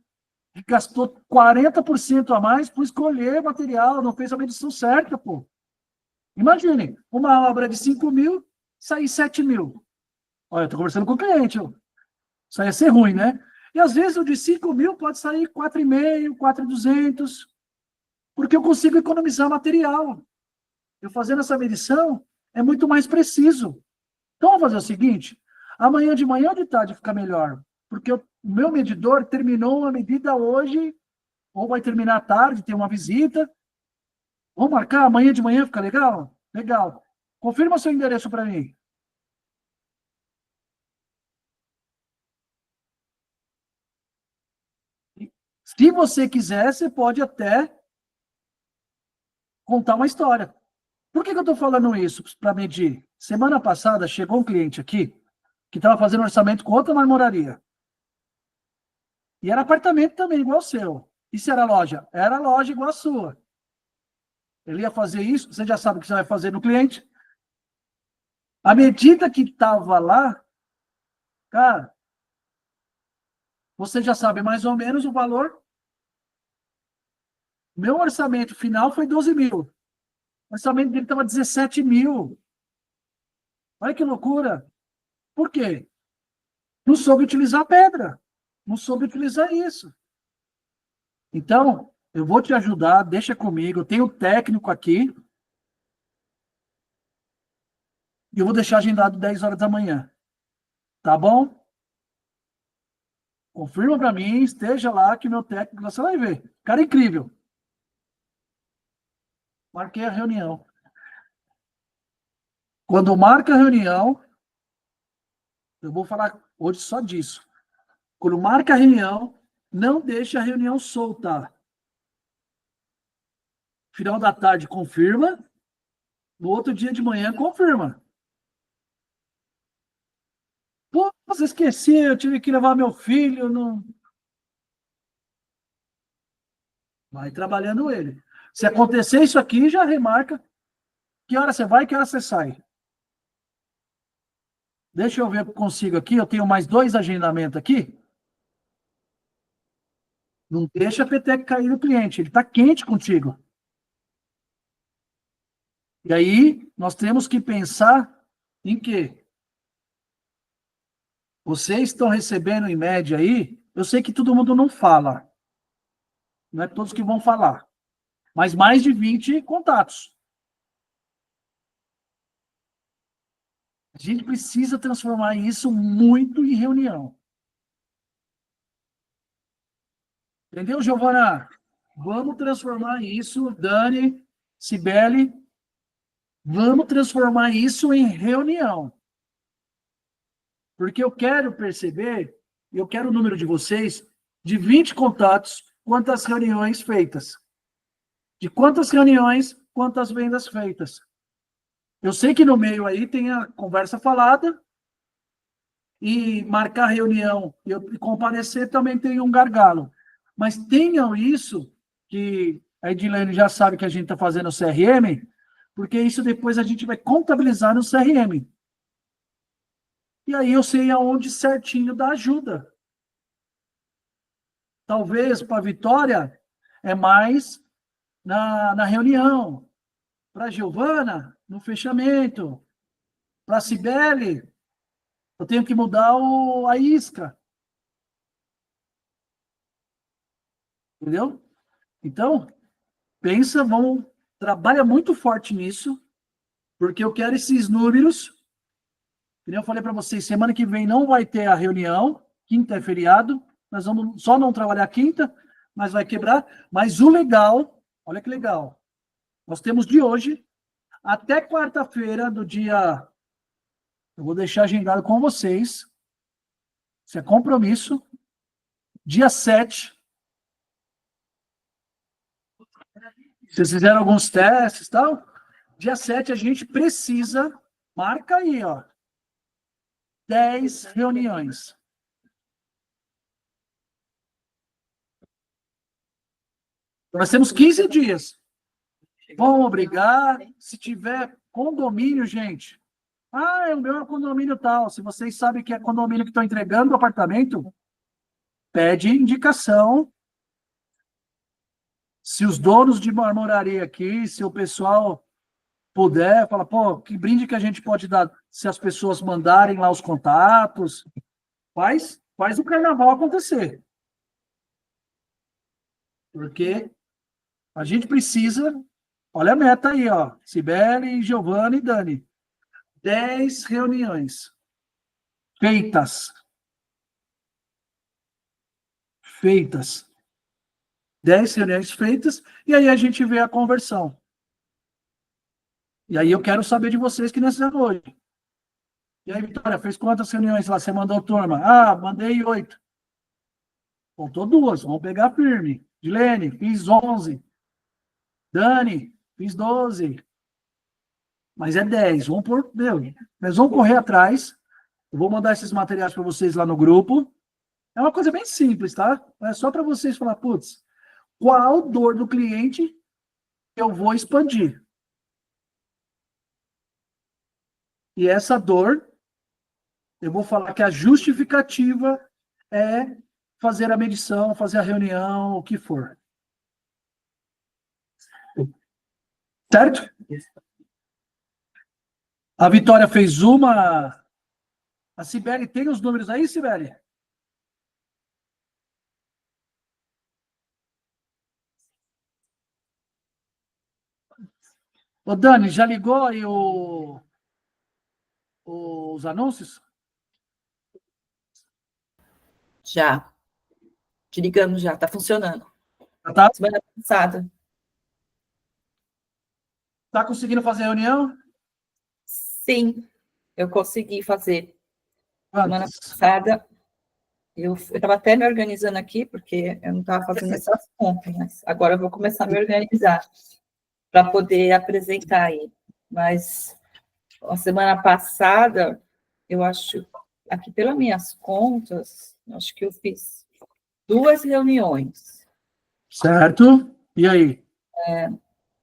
A: que gastou 40% a mais por escolher material, não fez a medição certa, pô. Imagine, uma obra de 5.000, sair 7.000. Olha, eu estou conversando com o cliente, ó. Isso aí ia ser ruim, né? E às vezes o de 5.000 pode sair 4.500, 4.200, porque eu consigo economizar material. Eu fazendo essa medição é muito mais preciso. Então, vamos fazer o seguinte, amanhã de manhã ou de tarde fica melhor, porque o meu medidor terminou a medida hoje, ou vai terminar à tarde, tem uma visita. Vamos marcar amanhã de manhã, fica legal? Legal. Confirma seu endereço para mim. Se você quiser, você pode até contar uma história. Por que eu estou falando isso para medir? Semana passada chegou um cliente aqui que estava fazendo orçamento com outra marmoraria. E era apartamento também, igual o seu. E se era loja? Era loja igual a sua. Ele ia fazer isso, você já sabe o que você vai fazer no cliente. A medida que estava lá, cara, você já sabe mais ou menos o valor. Meu orçamento final foi 12.000. O orçamento dele estava 17.000. Olha que loucura. Por quê? Não soube utilizar a pedra. Não soube utilizar isso. Então, eu vou te ajudar, deixa comigo. Eu tenho técnico aqui. E eu vou deixar agendado 10 horas da manhã. Tá bom? Confirma para mim, esteja lá que meu técnico, você vai ver. Cara incrível. Marquei a reunião. Quando marca a reunião, eu vou falar hoje só disso. Quando marca a reunião, não deixe a reunião solta. Final da tarde, confirma. No outro dia de manhã, confirma. Pô, você esqueci, eu tive que levar meu filho. Não... Vai trabalhando ele. Se acontecer isso aqui, já remarca. Que hora você vai, que hora você sai. Deixa eu ver se eu consigo aqui. Eu tenho mais 2 agendamentos aqui. Não deixa a peteca cair no cliente. Ele está quente contigo. E aí, nós temos que pensar em quê? Vocês estão recebendo, em média, aí, eu sei que todo mundo não fala. Não é todos que vão falar. Mas mais de 20 contatos. A gente precisa transformar isso muito em reunião. Entendeu, Giovana? Vamos transformar isso, Dani, Cibele, vamos transformar isso em reunião. Porque eu quero perceber, eu quero o número de vocês, de 20 contatos, quantas reuniões feitas. De quantas reuniões, quantas vendas feitas. Eu sei que no meio aí tem a conversa falada, e marcar reunião e comparecer também tem um gargalo. Mas tenham isso, que a Edilene já sabe que a gente está fazendo o CRM, porque isso depois a gente vai contabilizar no CRM. e aí eu sei aonde certinho dá ajuda. Talvez para a Vitória é mais na reunião, para a Giovana, no fechamento, para a Cibele, eu tenho que mudar a isca. Entendeu? Então, pensa, trabalha muito forte nisso, porque eu quero esses números. Como eu falei para vocês, semana que vem não vai ter a reunião, quinta é feriado, nós vamos só não trabalhar quinta, mas vai quebrar. Mas o legal, olha que legal, nós temos de hoje até quarta-feira do dia, eu vou deixar agendado com vocês, isso é compromisso, dia 7. Vocês fizeram alguns testes e tal, dia 7 a gente precisa, marca aí, ó, 10 reuniões. Nós temos 15 dias. Vamos obrigar, se tiver condomínio, gente. Ah, o meu é condomínio tal. Se vocês sabem que é condomínio que estão entregando o apartamento, pede indicação. Se os donos de moraria aqui, se o pessoal puder, fala, pô, que brinde que a gente pode dar se as pessoas mandarem lá os contatos. Faz o carnaval acontecer. Porque a gente precisa, olha a meta aí, ó, Cibele, Giovana e Dani. 10 reuniões feitas. 10 reuniões feitas, e aí a gente vê a conversão. E aí eu quero saber de vocês que nessa hoje. E aí, Vitória, fez quantas reuniões lá? Você mandou turma? Ah, mandei 8. Faltou 2, vamos pegar firme. Dilene, fiz 11. Dani, fiz 12. Mas é 10. Vamos por. Nós vamos correr atrás. Eu vou mandar esses materiais para vocês lá no grupo. É uma coisa bem simples, tá? É só para vocês falar, putz, qual dor do cliente eu vou expandir? E essa dor, eu vou falar que a justificativa é fazer a medição, fazer a reunião, o que for. Certo? A Vitória fez uma. A Cibele tem os números aí, Cibele? Ô, Dani, já ligou aí os anúncios?
D: Já. Te ligamos já, tá funcionando.
A: Tá?
D: Semana passada.
A: Tá conseguindo fazer reunião?
D: Sim, eu consegui fazer. Semana
A: Quantas?
D: passada, eu estava até me organizando aqui, porque eu não estava fazendo essas contas, mas agora eu vou começar a me organizar para poder apresentar aí. Mas a semana passada, eu acho, aqui pelas minhas contas, acho que eu fiz 2 reuniões.
A: Certo. E aí?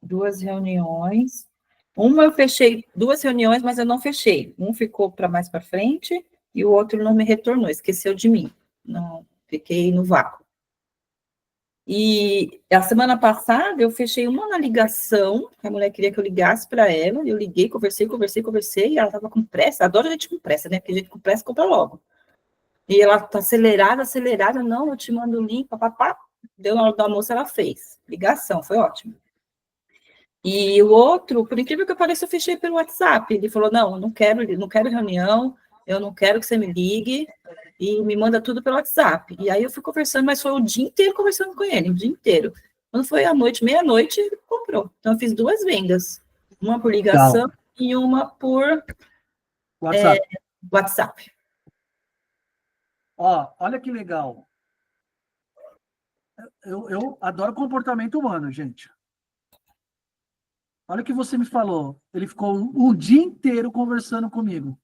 D: 2 reuniões. Uma eu fechei, 2 reuniões, mas eu não fechei. Um ficou para mais para frente e o outro não me retornou, esqueceu de mim. Não, fiquei no vácuo. E a semana passada eu fechei uma na ligação, a mulher queria que eu ligasse para ela, eu liguei, conversei, e ela estava com pressa, adoro gente com pressa, né? Porque gente com pressa compra logo. E ela tá acelerada, não, eu te mando o link, papapá. Deu na hora do almoço, ela fez. Ligação, foi ótimo. E o outro, por incrível que pareça, eu fechei pelo WhatsApp. Ele falou, não, eu não quero reunião, eu não quero que você me ligue, e me manda tudo pelo WhatsApp. E aí eu fui conversando, mas foi o dia inteiro conversando com ele, o dia inteiro. Quando foi à noite, meia-noite, ele comprou. Então eu fiz 2 vendas, uma por ligação e uma por WhatsApp.
A: Ó, olha que legal. Eu adoro comportamento humano, gente. Olha o que você me falou. Ele ficou o dia inteiro conversando comigo.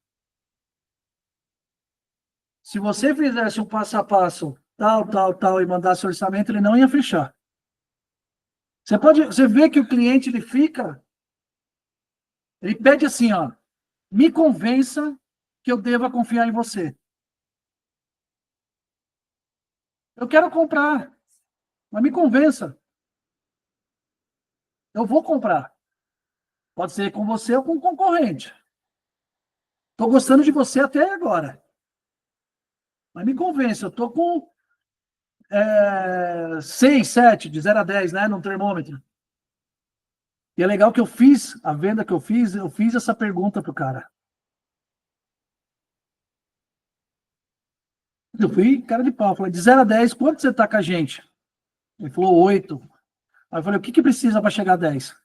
A: Se você fizesse um passo a passo, tal, e mandasse orçamento, ele não ia fechar. Você vê que o cliente, ele pede assim, ó, me convença que eu deva confiar em você? Eu quero comprar, mas me convença. Eu vou comprar. Pode ser com você ou com um concorrente. Estou gostando de você até agora. Mas me convença, eu estou com 6, 7, de 0 a 10, né, no termômetro. E é legal que eu fiz, a venda que eu fiz essa pergunta pro cara. Eu fui cara de pau, falei, de 0 a 10, quanto você tá com a gente? Ele falou 8. Aí eu falei, o que precisa para chegar a 10?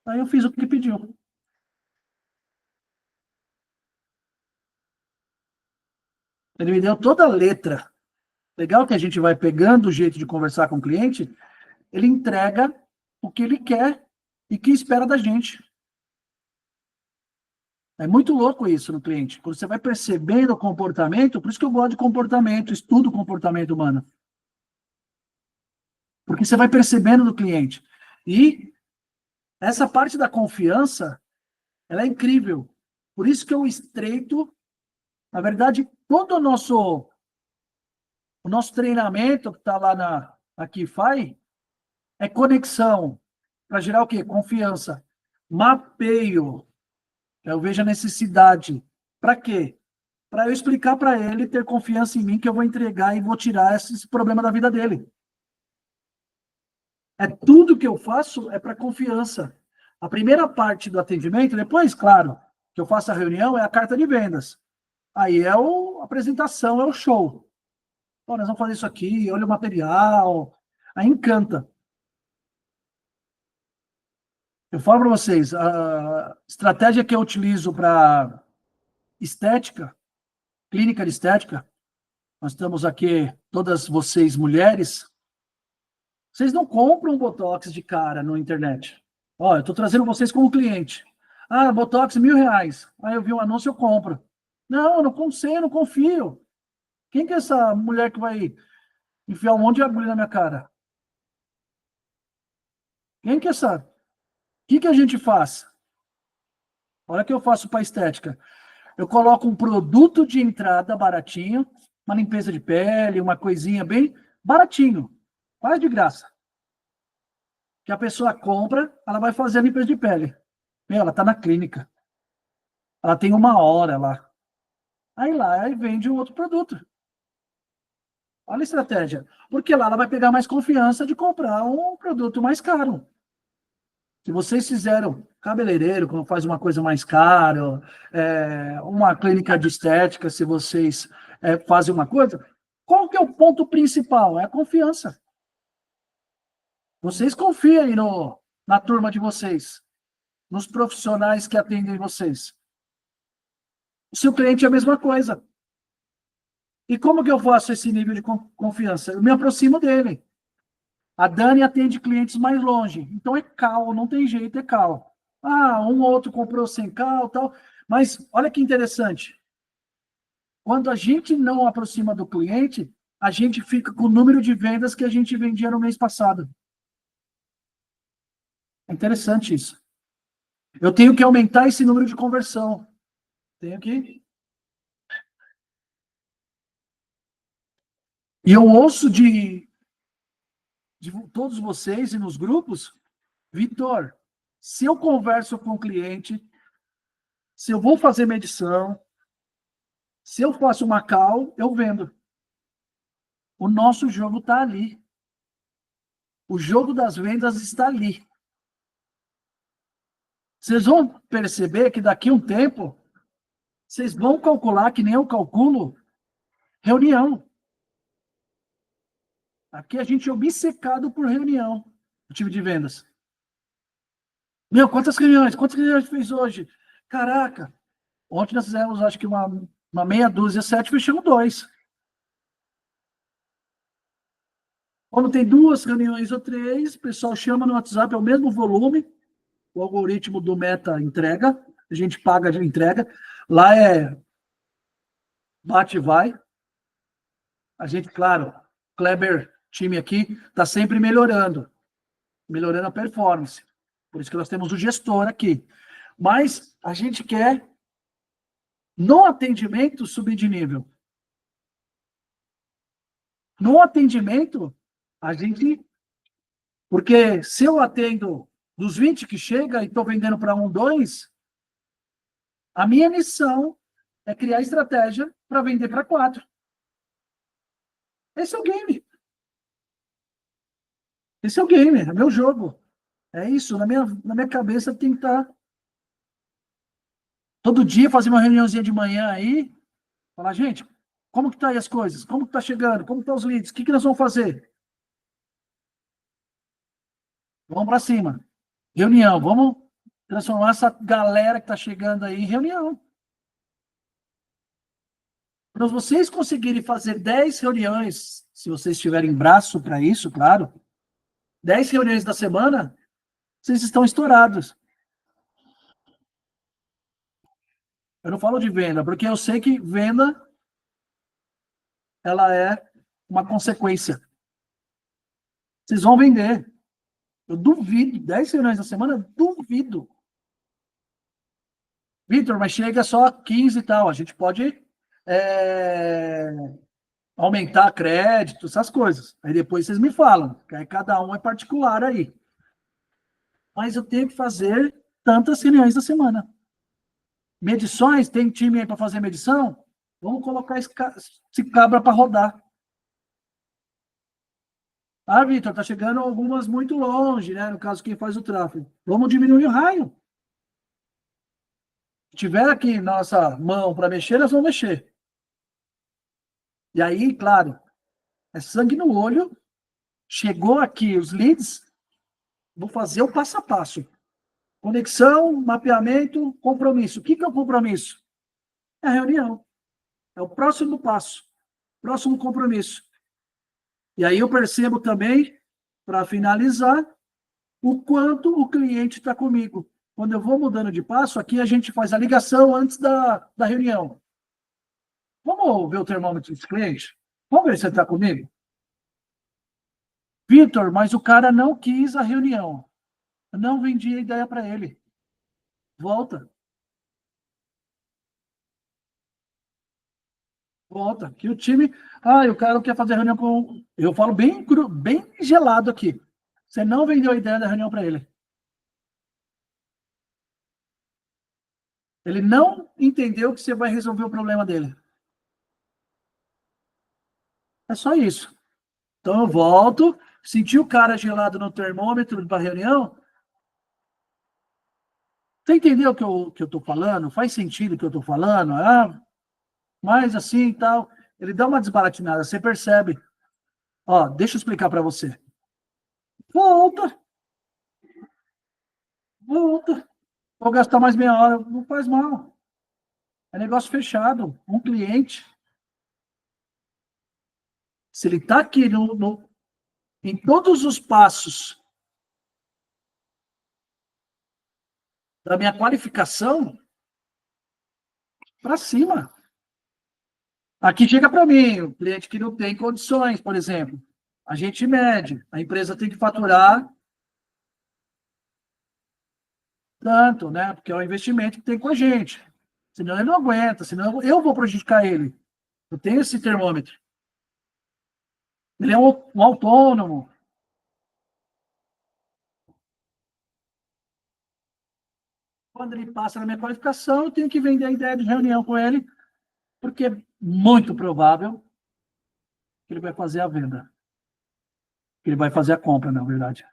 A: Aí eu fiz o que ele pediu. Ele me deu toda a letra. Legal que a gente vai pegando o jeito de conversar com o cliente, ele entrega o que ele quer e que espera da gente. É muito louco isso no cliente. Quando você vai percebendo o comportamento, por isso que eu gosto de comportamento, estudo o comportamento humano. Porque você vai percebendo do cliente. E essa parte da confiança, ela é incrível. Por isso que eu estreito, na verdade, todo o nosso treinamento que está lá na Kify é conexão. Para gerar o quê? Confiança. Mapeio. Eu vejo a necessidade. Para quê? Para eu explicar para ele, ter confiança em mim, que eu vou entregar e vou tirar esse problema da vida dele. É tudo que eu faço é para confiança. A primeira parte do atendimento, depois, claro, que eu faço a reunião, é a carta de vendas. Aí é a apresentação, é o show. Nós vamos fazer isso aqui, olha o material. Aí encanta. Eu falo para vocês, a estratégia que eu utilizo para estética, clínica de estética, nós estamos aqui, todas vocês mulheres, vocês não compram Botox de cara na internet. Ó, eu estou trazendo vocês como cliente. Ah, Botox, R$1.000. Aí eu vi um anúncio, eu compro. Não, eu não sei, eu não confio. Quem que é essa mulher que vai enfiar um monte de agulha na minha cara? Quem que é essa? O que a gente faz? Olha o que eu faço para estética. Eu coloco um produto de entrada baratinho, uma limpeza de pele, uma coisinha bem baratinho, quase de graça. Que a pessoa compra, ela vai fazer a limpeza de pele. Meu, ela está na clínica. Ela tem 1 hora lá. Aí vende um outro produto. Olha a estratégia. Porque lá ela vai pegar mais confiança de comprar um produto mais caro. Se vocês fizeram cabeleireiro, quando faz uma coisa mais cara, uma clínica de estética, se vocês fazem uma coisa, qual que é o ponto principal? É a confiança. Vocês confiem na turma de vocês, nos profissionais que atendem vocês. O seu cliente é a mesma coisa. E como que eu faço esse nível de confiança? Eu me aproximo dele. A Dani atende clientes mais longe. Então é cal, não tem jeito, é cal. Ah, um ou outro comprou sem cal, tal. Mas olha que interessante. Quando a gente não aproxima do cliente, a gente fica com o número de vendas que a gente vendia no mês passado. É interessante isso. Eu tenho que aumentar esse número de conversão. Tenho que. E eu ouço de todos vocês e nos grupos, Vitor, se eu converso com o cliente, se eu vou fazer medição, se eu faço uma cal, eu vendo. O nosso jogo está ali. O jogo das vendas está ali. Vocês vão perceber que daqui a um tempo, vocês vão calcular, que nem eu calculo, reunião. Aqui a gente é obcecado por reunião, o time de vendas. Meu, quantas reuniões fez hoje? Caraca, ontem nós fizemos, acho que uma meia dúzia, 7, fechamos 2. Quando tem 2 reuniões ou 3, o pessoal chama no WhatsApp, é o mesmo volume, o algoritmo do Meta entrega, a gente paga de entrega. Lá é bate e vai. A gente, claro, Kleber, time aqui, está sempre melhorando a performance. Por isso que nós temos o gestor aqui. Mas a gente quer No atendimento, subir de nível. No atendimento, a gente... Porque se eu atendo dos 20 que chega e estou vendendo para 1, 2, a minha missão é criar estratégia para vender para 4. Esse é o game. Esse é o game, é meu jogo. É isso, na minha cabeça tem que estar... Todo dia fazer uma reuniãozinha de manhã aí, falar, gente, como que tá aí as coisas? Como que tá chegando? Como estão os leads? O que nós vamos fazer? Vamos para cima. Reunião, vamos transformar essa galera que está chegando aí em reunião. Para vocês conseguirem fazer 10 reuniões, se vocês tiverem braço para isso, claro, 10 reuniões da semana, vocês estão estourados. Eu não falo de venda, porque eu sei que venda, ela é uma consequência. Vocês vão vender. Eu duvido, 10 reuniões na semana, duvido. Vitor, mas chega só 15 e tal, a gente pode aumentar crédito, essas coisas. Aí depois vocês me falam, que aí cada um é particular aí. Mas eu tenho que fazer tantas reuniões na semana. Medições, tem time aí para fazer medição? Vamos colocar esse cabra para rodar. Ah, Vitor, tá chegando algumas muito longe, né? No caso, quem faz o tráfego. Vamos diminuir o raio. Se tiver aqui nossa mão para mexer, nós vamos mexer. E aí, claro, é sangue no olho. Chegou aqui os leads, vou fazer o passo a passo. Conexão, mapeamento, compromisso. O que é o compromisso? É a reunião. É o próximo passo. Próximo compromisso. E aí eu percebo também, para finalizar, o quanto o cliente está comigo. Quando eu vou mudando de passo, aqui a gente faz a ligação antes da reunião. Vamos ver o termômetro desse cliente? Vamos ver se ele está comigo? Vitor, mas o cara não quis a reunião. Eu não vendi a ideia para ele. Volta. Volta. Que o time... o cara não quer fazer reunião com... Eu falo bem gelado aqui. Você não vendeu a ideia da reunião para ele. Ele não entendeu que você vai resolver o problema dele. É só isso. Então eu volto, senti o cara gelado no termômetro da reunião. Você entendeu o que eu estou falando? Faz sentido o que eu estou falando? Mas assim e tal. Ele dá uma desbaratinada, você percebe. Ó, deixa eu explicar para você. Volta. Vou gastar mais meia hora. Não faz mal. É negócio fechado. Um cliente. Se ele está aqui em todos os passos da minha qualificação, para cima. Aqui chega para mim, o cliente que não tem condições, por exemplo. A gente mede. A empresa tem que faturar tanto, né? Porque é o investimento que tem com a gente. Senão ele não aguenta, senão eu vou prejudicar ele. Eu tenho esse termômetro. Ele é um autônomo. Quando ele passa na minha qualificação, eu tenho que vender a ideia de reunião com ele, porque é muito provável que ele vai fazer a venda. Que ele vai fazer a compra, na verdade.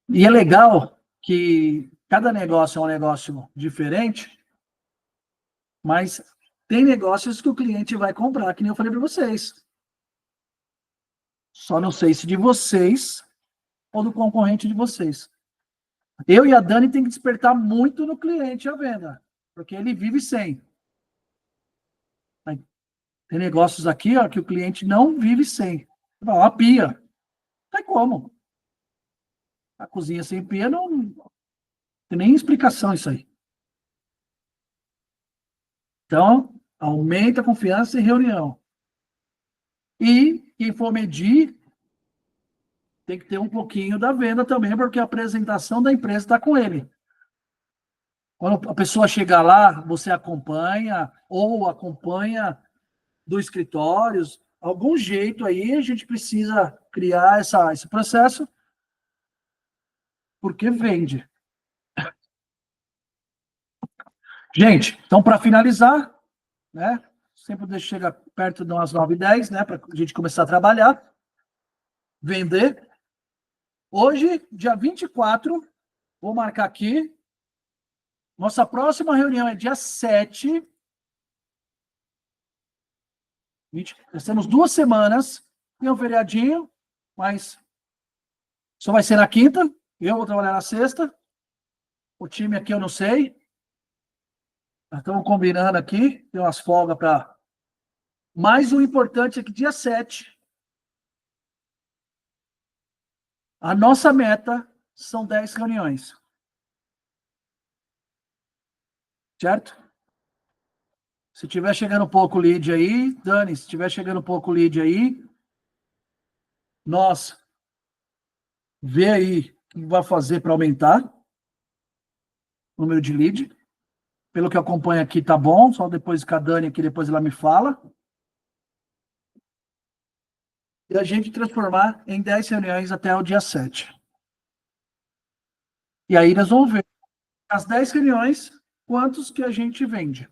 A: E é legal que cada negócio é um negócio diferente, mas tem negócios que o cliente vai comprar, que nem eu falei para vocês. Só não sei se de vocês ou do concorrente de vocês. Eu e a Dani tem que despertar muito no cliente a venda, porque ele vive sem. Tem negócios aqui, ó, que o cliente não vive sem. Uma pia. Não tem como. A cozinha sem pia não tem nem explicação isso aí. Então, aumenta a confiança em reunião. E quem for medir, tem que ter um pouquinho da venda também, porque a apresentação da empresa está com ele. Quando a pessoa chegar lá, você acompanha, ou acompanha do escritório, algum jeito aí a gente precisa criar esse processo, porque vende. Gente, então para finalizar, né? Sempre deixa chegar perto de umas 9h10, né? Para a gente começar a trabalhar, vender. Hoje, dia 24, vou marcar aqui. Nossa próxima reunião é dia 7. Nós temos 2 semanas. Tem um feriadinho, mas só vai ser na quinta. Eu vou trabalhar na sexta. O time aqui eu não sei. Nós estamos combinando aqui. Tem umas folgas para. Mas o importante é que dia 7, a nossa meta são 10 reuniões. Certo? Se tiver chegando pouco lead aí, Dani, se tiver chegando pouco lead aí, nós vê aí o que vai fazer para aumentar o número de lead. Pelo que eu acompanho aqui, tá bom. Só depois com a Dani aqui, depois ela me fala. E a gente transformar em 10 reuniões até o dia 7. E aí nós vamos ver as 10 reuniões, quantos que a gente vende.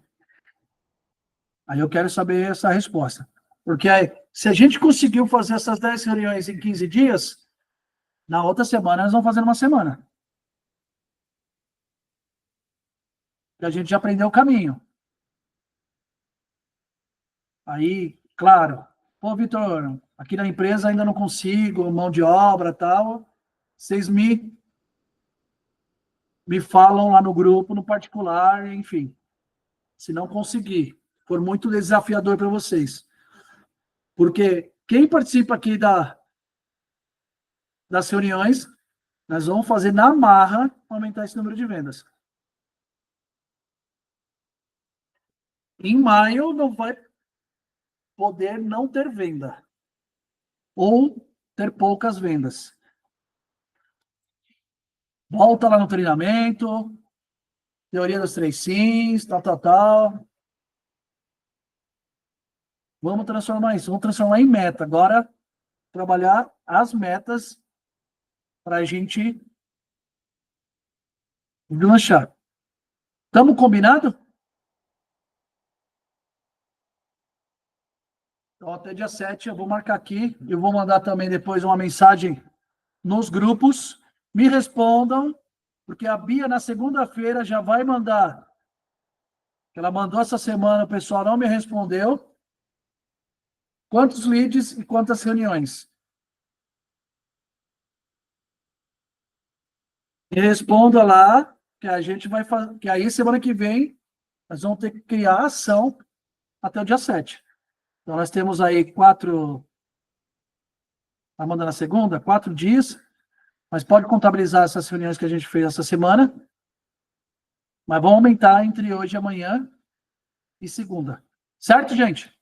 A: Aí eu quero saber essa resposta. Porque aí, se a gente conseguiu fazer essas 10 reuniões em 15 dias, na outra semana nós vamos fazer uma semana. E a gente já aprendeu o caminho. Aí, claro, pô, Vitor, aqui na empresa ainda não consigo, mão de obra e tal. Vocês me falam lá no grupo, no particular, enfim. Se não conseguir, for muito desafiador para vocês. Porque quem participa aqui das reuniões, nós vamos fazer na marra para aumentar esse número de vendas. Em maio não vai poder não ter venda. Ou ter poucas vendas. Volta lá no treinamento, teoria dos 3 sims, tal. Vamos transformar isso, vamos transformar em meta. Agora, trabalhar as metas para a gente lanchar. Estamos combinados? Então, até dia 7 eu vou marcar aqui. Eu vou mandar também depois uma mensagem nos grupos. Me respondam, porque a Bia na segunda-feira já vai mandar. Ela mandou essa semana, o pessoal não me respondeu. Quantos leads e quantas reuniões? Me responda lá, que a gente vai fazer. Que aí, semana que vem, nós vamos ter que criar ação até o dia 7. Então, nós temos aí 4. Tá mandando na segunda? 4 dias. Mas pode contabilizar essas reuniões que a gente fez essa semana. Mas vamos aumentar entre hoje e amanhã e segunda. Certo, gente?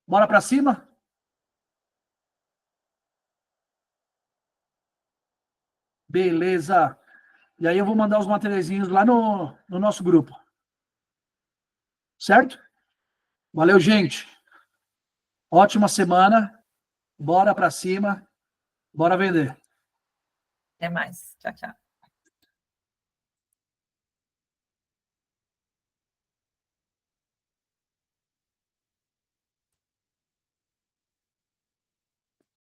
A: Bora para cima? Beleza. E aí eu vou mandar os materiaizinhos lá no nosso grupo. Certo? Valeu, gente. Ótima semana. Bora para cima. Bora vender.
D: Até mais. Tchau, tchau.